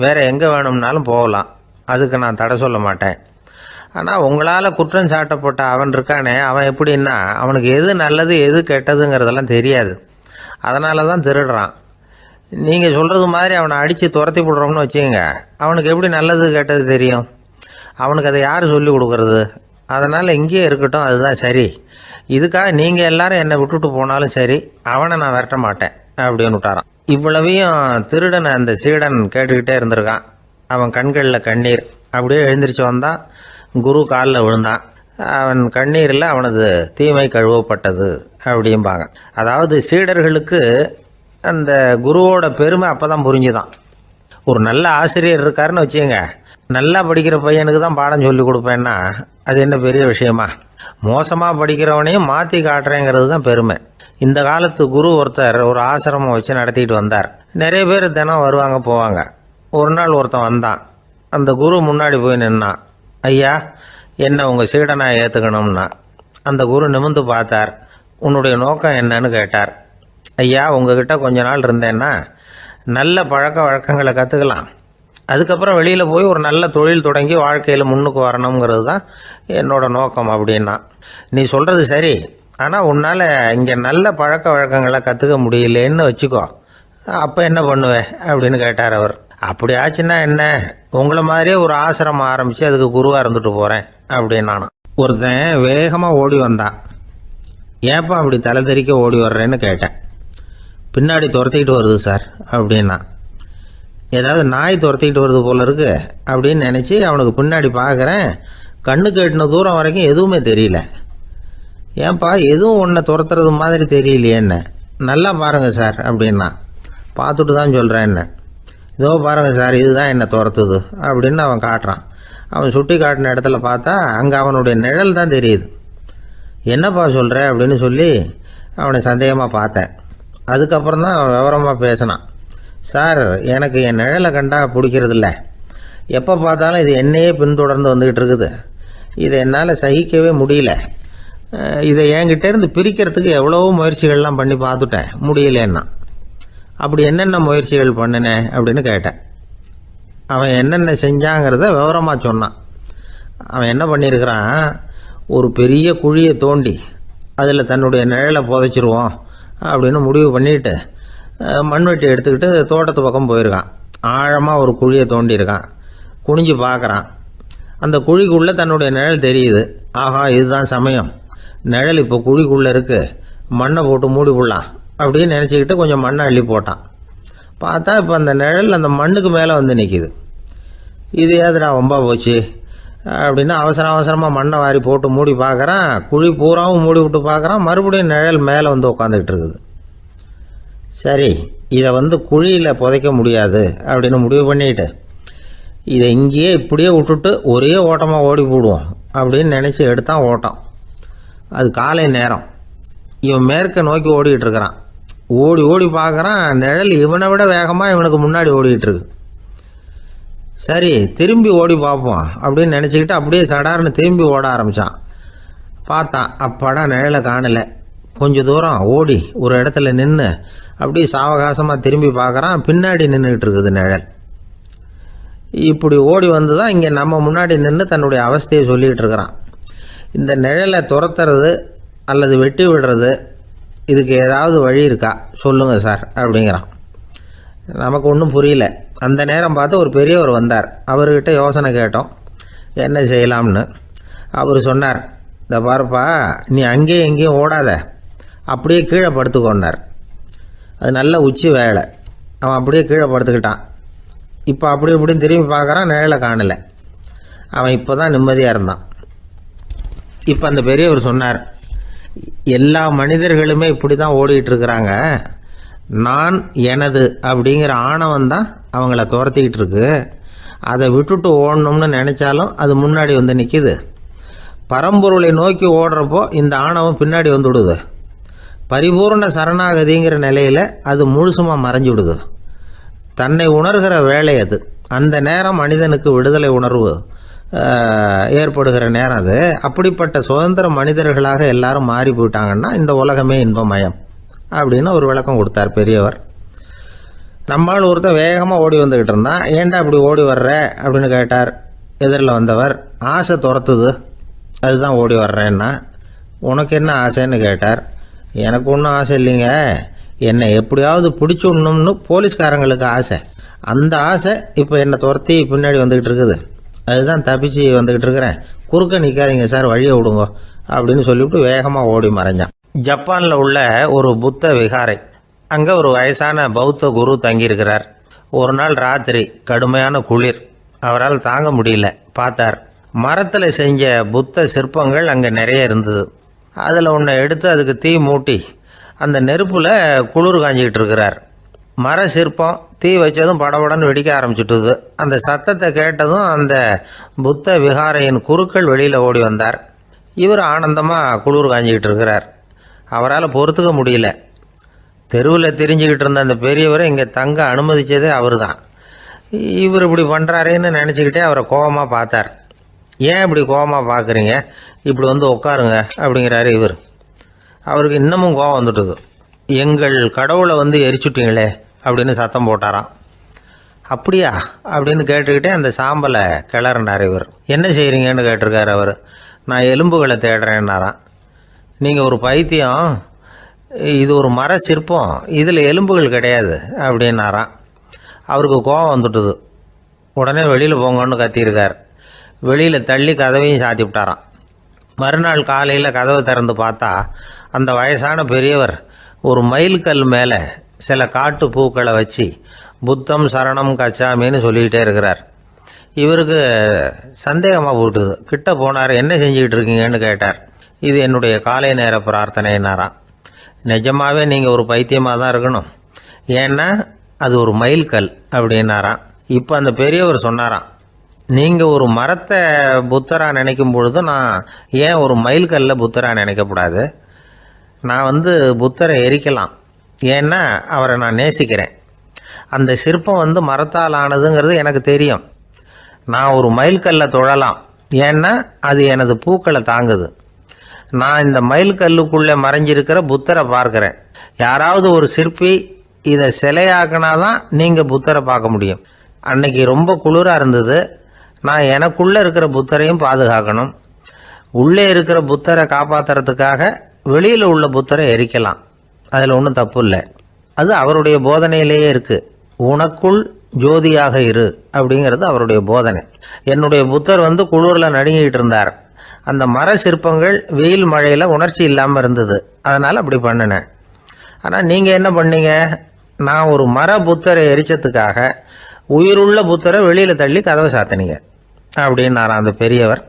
வேறு எங்கே வேணும்னாலும் போகலாம். அதுக்கு நான் தடை சொல்ல மாட்டேன். ஆனால் உங்களால் குற்றம் சாட்டப்பட்ட அவன் இருக்கானே, அவன் எப்படின்னா அவனுக்கு எது நல்லது எது கெட்டதுங்கிறதெல்லாம் தெரியாது. அதனால தான் திருடுறான். நீங்கள் சொல்கிறது மாதிரி அவனை அடித்து துரத்தி போடுறோம்னு வச்சுக்கோங்க, அவனுக்கு எப்படி நல்லது கெட்டது தெரியும்? அவனுக்கு அதை யார் சொல்லி கொடுக்கறது? அதனால் இங்கேயே இருக்கட்டும், அதுதான் சரி. இதுக்காக நீங்கள் எல்லாரும் என்னை விட்டுட்டு போனாலும் சரி, அவனை நான் விரட்ட மாட்டேன் அப்படின்னு விட்டாரான். இவ்வளவையும் திருடனை அந்த சீடன் கேட்டுக்கிட்டே இருந்திருக்கான். அவன் கண்களில் கண்ணீர். அப்படியே எழுந்திரிச்சு வந்தான். குரு காலில் விழுந்தான். அவன் கண்ணீரில் அவனது தீமை கழுவப்பட்டது அப்படிம்பாங்க. அதாவது சீடர்களுக்கு அந்த குருவோட பெருமை அப்போ தான் புரிஞ்சுதான். ஒரு நல்ல ஆசிரியர் இருக்காருன்னு வச்சுக்கோங்க, நல்லா படிக்கிற பையனுக்கு தான் பாடம் சொல்லி கொடுப்பேன்னா அது என்ன பெரிய விஷயமா? மோசமாக படிக்கிறவனையும் மாற்றி காட்டுறேங்கிறது தான் பெருமை. இந்த காலத்து குரு ஒருத்தர் ஒரு ஆசிரமம் வச்சு நடத்திட்டு வந்தார். நிறைய பேர் தினம் வருவாங்க போவாங்க. ஒரு நாள் ஒருத்தன் வந்தான். அந்த குரு முன்னாடி போய் நின்னான். ஐயா, என்ன உங்கள் சீடனாக ஏற்றுக்கணும்னா. அந்த குரு நிமிர்ந்து பார்த்தார். உன்னுடைய நோக்கம் என்னன்னு கேட்டார். ஐயா, உங்ககிட்ட கொஞ்ச நாள் இருந்தேன்னா நல்ல பழக்க வழக்கங்களை கற்றுக்கலாம். அதுக்கப்புறம் வெளியில் போய் ஒரு நல்ல தொழில் தொடங்கி வாழ்க்கையில் முன்னுக்கு வரணுங்கிறது தான் என்னோட நோக்கம் அப்படின்னா. நீ சொல்கிறது சரி, ஆனால் உன்னால் இங்கே நல்ல பழக்க வழக்கங்களை கற்றுக்க முடியலேன்னு வச்சுக்கோ, அப்போ என்ன பண்ணுவேன் அப்படின்னு கேட்டார் அவர். அப்படி ஆச்சுன்னா என்ன, உங்களை மாதிரியே ஒரு ஆசிரமம் ஆரம்பித்து அதுக்கு குருவாக இருந்துட்டு போகிறேன் அப்படின்னு நானும். ஒருத்தன் வேகமாக ஓடி வந்தான். ஏப்பா அப்படி தலை தெறிக்க ஓடி வர்றேன்னு கேட்டேன். பின்னாடி துரத்திக்கிட்டு வருது சார் அப்படின்னா. ஏதாவது நாய் துரத்திக்கிட்டு வருது போல இருக்கு அப்படின்னு நினச்சி அவனுக்கு பின்னாடி பார்க்குறேன். கண்ணுக்கு எட்டின தூரம் வரைக்கும் எதுவுமே தெரியல. ஏன்பா எதுவும் ஒன்றை துரத்துறது மாதிரி தெரியலையே என்ன, நல்லா பாருங்கள் சார் அப்படின்னா. பார்த்துட்டு தான் சொல்கிறேன் என்ன. இதோ பாருங்கள் சார், இதுதான் என்னை துரத்துது அப்படின்னு அவன் காட்டுறான். அவன் சுட்டி காட்டின இடத்துல பார்த்தா அங்கே அவனுடைய நிழல் தான் தெரியுது. என்னப்பா சொல்கிற அப்படின்னு சொல்லி அவனை சந்தேகமாக பார்த்தேன். அதுக்கப்புறம் தான் அவன் விவரமாக பேசினான். சார், எனக்கு என் நிழலை கண்டா பிடிக்கிறதில்ல. எப்போ பார்த்தாலும் இது என்னையே பின்தொடர்ந்து வந்துக்கிட்டு இருக்குது. இதை என்னால் சகிக்கவே முடியல. இதை என்கிட்டேருந்து பிரிக்கிறதுக்கு எவ்வளவோ முயற்சிகள்லாம் பண்ணி பார்த்துட்டேன், முடியலன்னா. அப்படி என்னென்ன முயற்சிகள் பண்ணினேன் அப்படின்னு கேட்டேன். அவன் என்னென்ன செஞ்சாங்கிறத விவரமாக சொன்னான். அவன் என்ன பண்ணியிருக்கிறான், ஒரு பெரிய குழியை தோண்டி அதில் தன்னுடைய நிழலை புதைச்சிருவோம் அப்படின்னு முடிவு பண்ணிட்டு மண்வெட்டி எடுத்துக்கிட்டு தோட்டத்து பக்கம் போயிருக்கான். ஆழமாக ஒரு குழியை தோண்டியிருக்கான். குனிஞ்சு பார்க்குறான். அந்த குழிக்குள்ளே தன்னுடைய நிழல் தெரியுது. ஆஹா, இதுதான் சமயம், நிழல் இப்போ குழிக்குள்ளே இருக்குது, மண்ணை போட்டு மூடி விடலாம் அப்படின்னு நினச்சிக்கிட்டு கொஞ்சம் மண்ணை அள்ளி போட்டான். பார்த்தா இப்போ அந்த நிழல் அந்த மண்ணுக்கு மேலே வந்து நிற்கிது. இது ஏதுடா வம்பா போச்சு அப்படின்னு அவசரமாக மண்ணை வாரி போட்டு மூடி பார்க்குறான். குழி பூராவும் மூடி விட்டு பார்க்குறான். மறுபடியும் நிழல் மேலே வந்து உட்காந்துக்கிட்டு இருக்குது. சரி, இதை குழியில் புதைக்க முடியாது அப்படின்னு முடிவு பண்ணிட்டு இதை இங்கேயே இப்படியே விட்டுட்டு ஒரே ஓட்டமாக ஓடி போடுவோம் அப்படின்னு நினச்சி எடுத்தான் ஓட்டம். அது காலை நேரம். இவன் மேற்க நோக்கி ஓடிக்கிட்டு இருக்கிறான். ஓடி ஓடி பார்க்குறான், நிழல் இவனை விட வேகமாக இவனுக்கு முன்னாடி ஓடிக்கிட்டு இருக்கு. சரி, திரும்பி ஓடி பார்ப்போம் அப்படின்னு நினச்சிக்கிட்டு அப்படியே சடார்னு திரும்பி ஓட ஆரம்பித்தான். பார்த்தான், அப்பாடா நிழலை காணலை. கொஞ்சம் தூரம் ஓடி ஒரு இடத்துல நின்று அப்படியே சாவகாசமாக திரும்பி பார்க்குறான். பின்னாடி நின்றுக்கிட்டு இருக்குது நிழல். இப்படி ஓடி வந்து தான் இங்கே நம்ம முன்னாடி நின்று தன்னுடைய அவஸ்தையை சொல்லிகிட்டு இருக்கிறான். இந்த நிழலை துரத்துறது அல்லது வெட்டி விடுறது, இதுக்கு ஏதாவது வழி இருக்கா சொல்லுங்கள் சார் அப்படிங்கிறான். நமக்கு ஒன்றும் புரியல. அந்த நேரம் பார்த்து ஒரு பெரியவர் வந்தார். அவர்கிட்ட யோசனை கேட்டோம், என்ன செய்யலாம்னு. அவர் சொன்னார், இந்த பாருப்பா, நீ அங்கேயும் எங்கேயும் ஓடாத, அப்படியே கீழே படுத்துக்கொண்டார். அது நல்ல உச்சி வேலை. அவன் அப்படியே கீழே படுத்துக்கிட்டான். இப்போ அப்படி இப்படின்னு திரும்பி பார்க்குறான், நிழலை காணலை. அவன் இப்போ தான் நிம்மதியாக இருந்தான். இப்போ அந்த பெரியவர் சொன்னார், எல்லா மனிதர்களுமே இப்படி தான் ஓடிக்கிட்டு இருக்கிறாங்க. நான் எனது அப்படிங்கிற ஆணவம் தான் அவங்கள துரத்திக்கிட்டு இருக்கு. அதை விட்டுட்டு ஓடணும்னு நினச்சாலும் அது முன்னாடி வந்து நிற்கிது. பரம்பொருளை நோக்கி ஓடுறப்போ இந்த ஆணவம் பின்னாடி வந்துவிடுது. பரிபூர்ண சரணாகதிங்கிற நிலையில் அது முழுசுமாக மறைஞ்சுவிடுது. தன்னை உணர்கிற வேலை அது. அந்த நேரம் மனிதனுக்கு விடுதலை உணர்வு ஏற்படுகிற நேரம் அது. அப்படிப்பட்ட சுதந்திர மனிதர்களாக எல்லாரும் மாறி போயிட்டாங்கன்னா இந்த உலகமே இன்பமயம் அப்படின்னு ஒரு விளக்கம் கொடுத்தார் பெரியவர். நம்மால் ஒருத்தர் வேகமாக ஓடி வந்துக்கிட்டு இருந்தான். ஏன்டா அப்படி ஓடி வர்ற அப்படின்னு கேட்டார் எதிரில் வந்தவர். ஆசை துரத்துது, அதுதான் ஓடி வர்றேன்னா. உனக்கு என்ன ஆசைன்னு கேட்டார். எனக்கு ஒன்றும் ஆசை இல்லைங்க, என்னை எப்படியாவது பிடிச்சுடணும்னு போலீஸ்காரங்களுக்கு ஆசை. அந்த ஆசை இப்போ என்னை துரத்தி பின்னாடி வந்துக்கிட்டு இருக்குது. அதுதான் தப்பிச்சு வந்துக்கிட்டு இருக்கிறேன். குறுக்க நிற்காதீங்க சார், வழியை விடுங்க அப்படின்னு சொல்லிவிட்டு வேகமாக ஓடி மறைஞ்சான். ஜப்பானில் உள்ள ஒரு புத்த விகாரை. அங்கே ஒரு வயசான பௌத்த குரு தங்கியிருக்கிறார். ஒரு நாள் ராத்திரி கடுமையான குளிர். அவரால் தாங்க முடியல. பார்த்தார், மரத்தில் செஞ்ச புத்த சிற்பங்கள் அங்கே நிறைய இருந்தது. அதில் ஒன்றை எடுத்து அதுக்கு தீ மூட்டி அந்த நெருப்பில் குளிர் காஞ்சிக்கிட்டு இருக்கிறார். மர சிற்பம் தீ வச்சதும் படபடன்னு வெடிக்க ஆரம்பிச்சுட்டுது. அந்த சத்தத்தை கேட்டதும் அந்த புத்த விகாரையின் குருக்கள் வெளியில் ஓடி வந்தார். இவர் ஆனந்தமாக குளிர் காஞ்சிக்கிட்டு இருக்கிறார். அவரால் பொறுத்துக்க முடியல. தெருவில் திரிஞ்சுக்கிட்டு இருந்த அந்த பெரியவரை இங்கே தங்க அனுமதித்ததே அவர் தான். இவர் இப்படி பண்ணுறாருன்னு நினச்சிக்கிட்டே அவரை கோபமாக பார்த்தார். ஏன் இப்படி கோபமாக பார்க்குறீங்க, இப்படி வந்து உட்காருங்க அப்படிங்கிறாரு இவர். அவருக்கு இன்னமும் கோபம் வந்துட்டுது. எங்கள் கடவுளை எரிச்சுட்டீங்களே அப்படின்னு சத்தம் போட்டாராம். அப்படியா அப்படின்னு கேட்டுக்கிட்டே அந்த சாம்பலை கிளறினார் இவர். என்ன செய்கிறீங்கன்னு கேட்டிருக்காரு அவர். நான் எலும்புகளை தேடுறேன்னாராம். நீங்கள் ஒரு பைத்தியம், இது ஒரு மர சிற்பம், இதில் எலும்புகள் கிடையாது அப்படின்னாராம். அவருக்கு கோபம் வந்துட்டுது. உடனே வெளியில் போங்கன்னு கத்தியிருக்கார். வெளியில் தள்ளி கதவையும் சாத்தி விட்டாராம். மறுநாள் காலையில் கதவை திறந்து பார்த்தா அந்த வயசான பெரியவர் ஒரு மைல்கல் மேலே சில காட்டு பூக்களை வச்சு புத்தம் சரணம் கச்சாமின்னு சொல்லிக்கிட்டே இருக்கிறார். இவருக்கு சந்தேகமாக போட்டுது. கிட்ட போனார். என்ன செஞ்சுக்கிட்டு இருக்கீங்கன்னு கேட்டார். இது என்னுடைய காலை நேர பிரார்த்தனைனாராம். நிஜமாகவே நீங்கள் ஒரு பைத்தியமாக தான் இருக்கணும், ஏன்னா அது ஒரு மைல்கல் அப்படின்னாராம். இப்போ அந்த பெரியவர் சொன்னாராம், நீங்கள் ஒரு மரத்தை புத்தராக நினைக்கும் பொழுது நான் ஏன் ஒரு மைல்கல்ல புத்தராக நினைக்கக்கூடாது? நான் புத்தரை எரிக்கலாம், ஏன்னா அவரை நான் நேசிக்கிறேன். அந்த சிற்பம் மரத்தால் ஆனதுங்கிறது எனக்கு தெரியும். நான் ஒரு மைல்கல்லை தொழலாம், ஏன்னா அது எனது பூக்களை தாங்குது. நான் இந்த மைல்கல்லுக்குள்ளே மறைஞ்சிருக்கிற புத்தரை பார்க்குறேன். யாராவது ஒரு சிற்பி இதை சிலையாக்கினாதான் நீங்கள் புத்தரை பார்க்க முடியும். அன்னைக்கு ரொம்ப குளிராக இருந்தது. நான் எனக்குள்ளே இருக்கிற புத்தரையும் பாதுகாக்கணும். உள்ளே இருக்கிற புத்தரை காப்பாற்றுறதுக்காக வெளியில் உள்ள புத்தரை எரிக்கலாம், அதில் ஒன்றும் தப்பு இல்லை. அது அவருடைய போதனையிலேயே இருக்குது. உனக்குள் ஜோதியாக இரு அப்படிங்கிறது அவருடைய போதனை. என்னுடைய புத்தர் குளிரில் நடுங்கிட்டு இருந்தார். அந்த மர சிற்பங்கள் வெயில் மழையில் உணர்ச்சி இல்லாமல் இருந்தது, அதனால் அப்படி பண்ணினேன். ஆனால் நீங்கள் என்ன பண்ணீங்க? நான் ஒரு மர புத்தரை எரிச்சதுக்காக உயிருள்ள புத்தரை வெளியில் தள்ளி கதவை சாத்தினீங்க அப்படின்னாராம் அந்த பெரியவர்.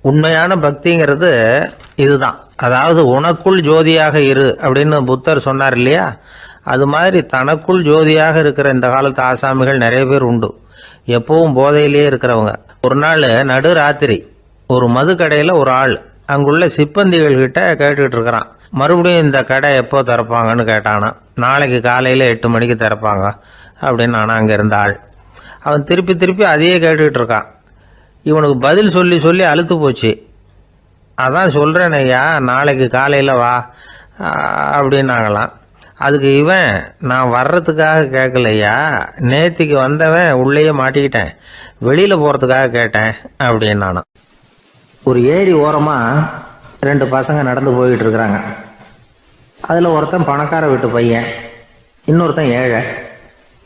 உண்மையான பக்திங்கிறது இதுதான். அதாவது உனக்குள் ஜோதியாக இரு அப்படின்னு புத்தர் சொன்னார் இல்லையா, அது மாதிரி தனக்குள் ஜோதியாக இருக்கிற இந்த காலத்து ஆசாமிகள் நிறைய பேர் உண்டு. எப்பவும் போதையிலேயே இருக்கிறவங்க. ஒரு நாள் நடு ராத்திரி ஒரு மது கடையில் ஒரு ஆள் அங்குள்ள சிப்பந்திகள் கிட்ட கேட்டுக்கிட்டு இருக்கிறான். மறுபடியும் இந்த கடை எப்போ திறப்பாங்கன்னு கேட்டானா. நாளைக்கு காலையில் 8 மணிக்கு திறப்பாங்க அப்படின்னு நானும் அங்கே இருந்த ஆள். அவன் திருப்பி திருப்பி அதையே கேட்டுக்கிட்டு இருக்கான். இவனுக்கு பதில் சொல்லி சொல்லி அழுத்து போச்சு. அதான் சொல்கிறேன் ஐயா, நாளைக்கு காலையில் வா அப்படின்னாங்களாம். அதுக்கு இவன், நான் வர்றதுக்காக கேட்கலையா, நேத்திக்கு வந்தவன் உள்ளேயே மாட்டிக்கிட்டேன், வெளியில் போகிறதுக்காக கேட்டேன் அப்படின்னானான்.
ஒரு ஏரி ஓரமாக 2 பசங்க நடந்து போய்கிட்டு இருக்கிறாங்க. அதில் ஒருத்தன் பணக்கார வீட்டு பையன், இன்னொருத்தன் ஏழை.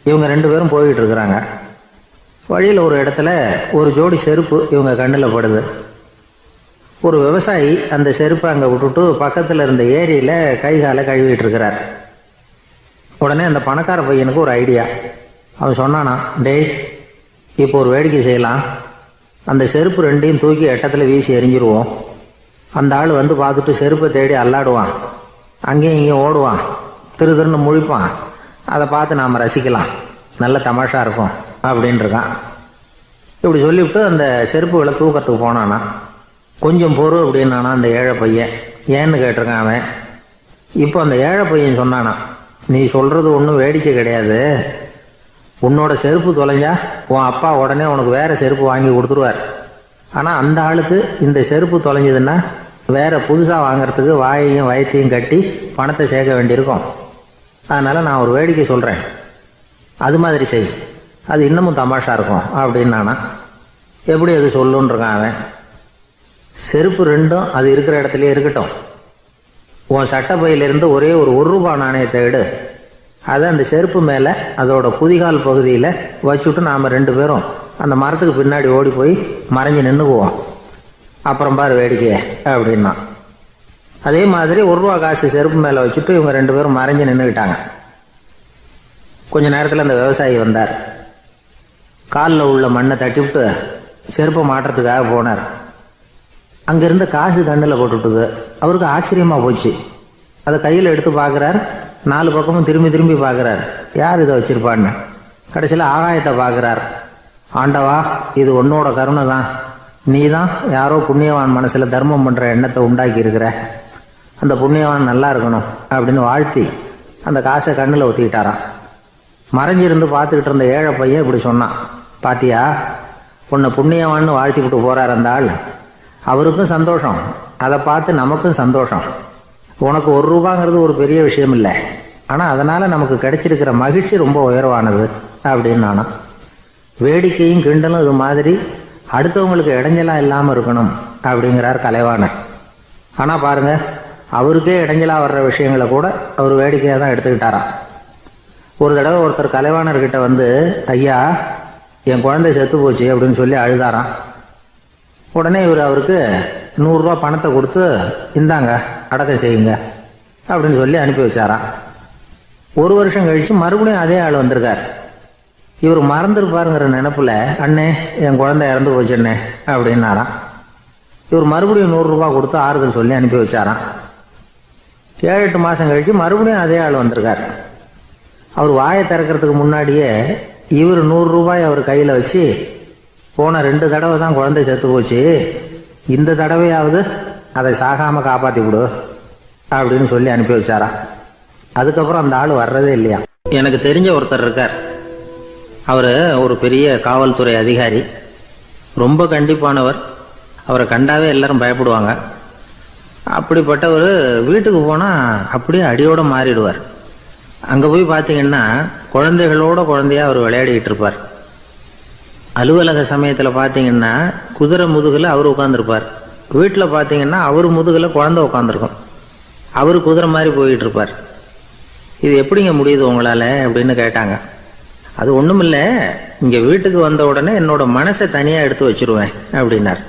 இவங்க 2 பேரும் போய்கிட்டு இருக்கிறாங்க. வழியில் ஒரு இடத்துல ஒரு ஜோடி செருப்பு இவங்க கண்ணில் படுது. ஒரு விவசாயி அந்த செருப்பை அங்கே விட்டுட்டு பக்கத்தில் இருந்த ஏரியில் கை காலை கழுவிட்டு இருக்கிறார். உடனே அந்த பணக்கார பையனுக்கு ஒரு ஐடியா. அவன் சொன்னானா, டேய், இப்போ ஒரு வேடிக்கை செய்யலாம். அந்த செருப்பு 2ஐயும் தூக்கி எட்டத்தில் வீசி எறிஞ்சிருவோம். அந்த ஆள் பார்த்துட்டு செருப்பை தேடி அல்லாடுவான், அங்கேயும் இங்கேயும் ஓடுவான், திருன்னு முழிப்பான். அதை பார்த்து நாம் ரசிக்கலாம், நல்ல தமாஷா இருக்கும் அப்படின்ட்டுருக்கான். இப்படி சொல்லிவிட்டு அந்த செருப்புகளை தூக்கிறதுக்கு போனானா. கொஞ்சம் பொறு அப்படின்னானா அந்த ஏழை பையன். ஏன்னு கேட்டிருக்கான் அவன். இப்போ அந்த ஏழை பையன் சொன்னானா, நீ சொல்கிறது ஒன்றும் வேடிக்கை கிடையாது. உன்னோட செருப்பு தொலைஞ்சா உன் அப்பா உடனே உனக்கு வேறு செருப்பு வாங்கி கொடுத்துருவார். ஆனால் அந்த ஆளுக்கு இந்த செருப்பு தொலைஞ்சதுன்னா வேறு புதுசாக வாங்கிறதுக்கு வாயையும் வயத்தையும் கட்டி பணத்தை சேர்க்க வேண்டியிருக்கும். அதனால் நான் ஒரு வேடிக்கை சொல்கிறேன், அது மாதிரி செய், அது இன்னமும் தமாஷா இருக்கும் அப்படின்னானா. எப்படி அது சொல்லுன்றிருக்கான் அவன். செருப்பு 2ம் அது இருக்கிற இடத்துலையே இருக்கட்டும். உன் சட்டப்பையிலிருந்து ஒரே ஒரு ரூபா நாணயத்தை எடு. அதை அந்த செருப்பு மேலே அதோட குதிகால் பகுதியில் வச்சுட்டு நாம் 2 பேரும் அந்த மரத்துக்கு பின்னாடி ஓடி போய் மறைஞ்சு நின்றுக்குவோம். அப்புறம் பாரு வேடிக்கையே அப்படின்னா. அதே மாதிரி ரூபா காசு செருப்பு மேலே வச்சுட்டு இவங்க 2 பேரும் மறைஞ்சு நின்றுக்கிட்டாங்க. கொஞ்ச நேரத்தில் அந்த விவசாயி வந்தார். காலில் உள்ள மண்ணை தட்டிவிட்டு செருப்பை மாட்டுறதுக்காக போனார். அங்கேருந்து காசு கண்ணில் போட்டுவிட்டுது. அவருக்கு ஆச்சரியமாக போச்சு. அதை கையில் எடுத்து பார்க்குறார். 4 பக்கமும் திரும்பி திரும்பி பார்க்குறார், யார் இதை வச்சுருப்பான்னு. கடைசியில் ஆகாயத்தை பார்க்குறார். ஆண்டவா, இது உன்னோட கருணை தான். நீ தான் யாரோ புண்ணியவான் மனசில் தர்மம் பண்ணுற எண்ணத்தை உண்டாக்கி இருக்கிற. அந்த புண்ணியவான் நல்லா இருக்கணும் அப்படின்னு வாழ்த்தி அந்த காசை கண்ணில் ஒத்திக்கிட்டாரான். மறைஞ்சிருந்து பார்த்துக்கிட்டு இருந்த ஏழை பையன் இப்படி சொன்னான், பாத்தியா, உன்னை புண்ணியவான்னு வாழ்த்திக்கிட்டு போகிறார் அந்த ஆள். அவருக்கும் சந்தோஷம், அதை பார்த்து நமக்கும் சந்தோஷம். உனக்கு ரூபாங்கிறது ஒரு பெரிய விஷயம் இல்லை, ஆனால் அதனால் நமக்கு கிடைச்சிருக்கிற மகிழ்ச்சி ரொம்ப உயர்வானது அப்படின்னு நானும். வேடிக்கையும் கிண்டலும் இது மாதிரி அடுத்தவங்களுக்கு இடைஞ்சலாக இல்லாமல் இருக்கணும் அப்படிங்கிறார் கலைவாணர். ஆனால் பாருங்கள், அவருக்கே இடைஞ்சலாக வர்ற விஷயங்களை கூட அவர் வேடிக்கையாக தான் எடுத்துக்கிட்டாராம். ஒரு தடவை ஒருத்தர் கலைவாணர்கிட்ட வந்து, ஐயா என் குழந்தை செத்து போச்சு அப்படின்னு சொல்லி அழுதாராம். உடனே இவர் அவருக்கு 100 ரூபா பணத்தை கொடுத்து, இந்தாங்க அடக்கம் செய்யுங்க அப்படின்னு சொல்லி அனுப்பி வச்சாராம். 1 வருஷம் கழிச்சு மறுபடியும் அதே ஆள் வந்திருக்கார். இவர் மறந்துருப்பாருங்கிற நினைப்புல, அண்ணே என் குழந்தை இறந்து போச்சுண்ணே அப்படின்னாராம். இவர் மறுபடியும் 100 ரூபா கொடுத்து ஆறுதல் சொல்லி அனுப்பி வச்சாராம். 7-8 மாசம் கழிச்சு மறுபடியும் அதே ஆள் வந்திருக்கார். அவர் வாயை திறக்கிறதுக்கு முன்னாடியே இவர் 100 ரூபாய் அவர் கையில வச்சு, போன 2 தடவை தான் குழந்தை செத்து போச்சு, இந்த தடவையாவது அதை சாகாம காப்பாத்தி விடு அப்படின்னு சொல்லி அனுப்பி வச்சாராம். அதுக்கப்புறம் அந்த ஆள் வர்றதே இல்லையா. எனக்கு தெரிஞ்ச ஒருத்தர் இருக்கார். அவர் ஒரு பெரிய காவல்துறை அதிகாரி, ரொம்ப கண்டிப்பானவர். அவரை கண்டாவே எல்லாரும் பயப்படுவாங்க. அப்படிப்பட்டவர் வீட்டுக்கு போனால் அப்படியே அடியோட மாறிடுவார். அங்கே போய் பார்த்தீங்கன்னா குழந்தைகளோட குழந்தையா அவர் விளையாடிக்கிட்டு இருப்பார். அலுவலக சமயத்தில் பார்த்தீங்கன்னா குதிரை முதுகில் அவர் உட்காந்துருப்பார். வீட்டில் பார்த்தீங்கன்னா அவர் முதுகில் குழந்தை உட்காந்துருக்கும். அவர் குதிரை மாதிரி போயிட்டு இருப்பார். இது எப்படிங்க முடியுது உங்களால் அப்படின்னு கேட்டாங்க. அது ஒன்றும் இல்லை, இங்கே வீட்டுக்கு வந்த உடனே என்னோட மனசை தனியாக எடுத்து வச்சிருவேன் அப்படின்னார்.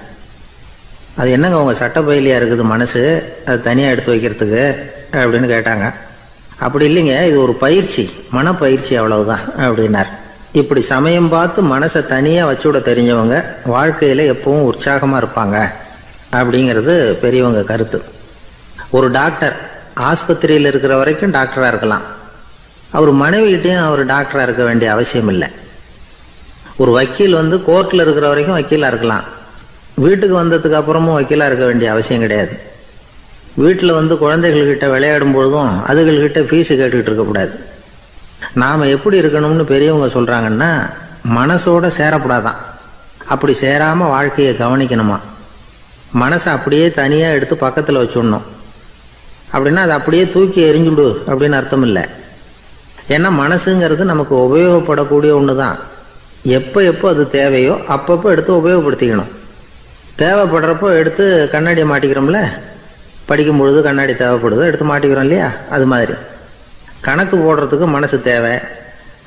அது என்னங்க உங்கள் சட்டப்பயிலியாக இருக்குது மனசு, அது தனியாக எடுத்து வைக்கிறதுக்கு அப்படின்னு கேட்டாங்க. அப்படி இல்லைங்க, இது ஒரு பயிற்சி, மனப்பயிற்சி, அவ்வளவுதான் அப்படின்னார். இப்படி சமயம் பார்த்து மனசை தனியாக வச்சுவிட தெரிஞ்சவங்க வாழ்க்கையில் எப்பவும் உற்சாகமாக இருப்பாங்க அப்படிங்கிறது பெரியவங்க கருத்து. ஒரு டாக்டர் ஆஸ்பத்திரியில் இருக்கிற வரைக்கும் டாக்டராக இருக்கலாம். அவர் மனைவிகிட்டையும் அவர் டாக்டராக இருக்க வேண்டிய அவசியம் இல்லை. ஒரு வக்கீல் வந்து கோர்ட்டில் இருக்கிற வரைக்கும் வக்கீலாக இருக்கலாம். வீட்டுக்கு வந்ததுக்கு அப்புறமும் வக்கீலாக இருக்க வேண்டிய அவசியம் கிடையாது. வீட்டில் வந்து குழந்தைகள்கிட்ட விளையாடும் பொழுதும் அதுகள்கிட்ட ஃபீஸு கேட்டுக்கிட்டு இருக்கக்கூடாது. நாம் எப்படி இருக்கணும்னு பெரியவங்க சொல்கிறாங்கன்னா, மனசோட சேரக்கூடாதான். அப்படி சேராமல் வாழ்க்கையை கவனிக்கணுமா. மனசை அப்படியே தனியாக எடுத்து பக்கத்தில் வச்சுடணும். அப்படின்னா அதை அப்படியே தூக்கி எறிஞ்சுடு அப்படின்னு அர்த்தம் இல்லை. ஏன்னா மனசுங்கிறது நமக்கு உபயோகப்படக்கூடிய ஒன்று தான். எப்போ எப்போ அது தேவையோ அப்பப்போ எடுத்து உபயோகப்படுத்திக்கணும். தேவைப்படுறப்போ எடுத்து கண்ணாடியை மாட்டிக்கிறோம்ல, படிக்கும் பொழுது கண்ணாடி தேவைப்படுது, எடுத்து மாட்டிக்கிறோம் இல்லையா. அது மாதிரி கணக்கு போடுறதுக்கு மனசு தேவை.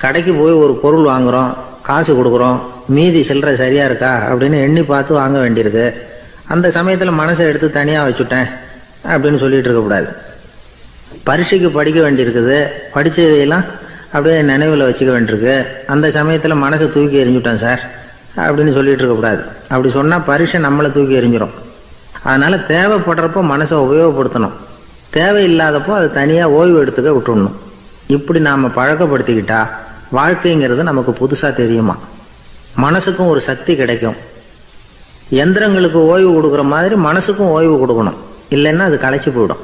கடைக்கு போய் ஒரு பொருள் வாங்குகிறோம், காசு கொடுக்குறோம், மீதி சில்லறை சரியாக இருக்கா அப்படின்னு எண்ணி பார்த்து வாங்க வேண்டியிருக்கு. அந்த சமயத்தில் மனசை எடுத்து தனியாக வச்சுட்டேன் அப்படின்னு சொல்லிட்டு இருக்கக்கூடாது. பரீட்சைக்கு படிக்க வேண்டியிருக்குது, படித்ததையெல்லாம் அப்படியே நினைவில் வச்சுக்க வேண்டியிருக்கு. அந்த சமயத்தில் மனசை தூக்கி எறிஞ்சுட்டேன் சார் அப்படின்னு சொல்லிட்டு இருக்கக்கூடாது. அப்படி சொன்னால் பரீட்சை நம்மளை தூக்கி எறிஞ்சிடும். அதனால் தேவைப்படுறப்போ மனசை உபயோகப்படுத்தணும், தேவையில்லாதப்போ அதை தனியாக ஓய்வு எடுத்துக்க விட்டுடணும். இப்படி நாம் பழக்கப்படுத்திக்கிட்டா வாழ்க்கைங்கிறது நமக்கு புதுசாக தெரியுமா. மனசுக்கும் ஒரு சக்தி கிடைக்கும். எந்திரங்களுக்கு ஓய்வு கொடுக்குற மாதிரி மனசுக்கும் ஓய்வு கொடுக்கணும், இல்லைன்னா அது களைச்சி போயிடும்.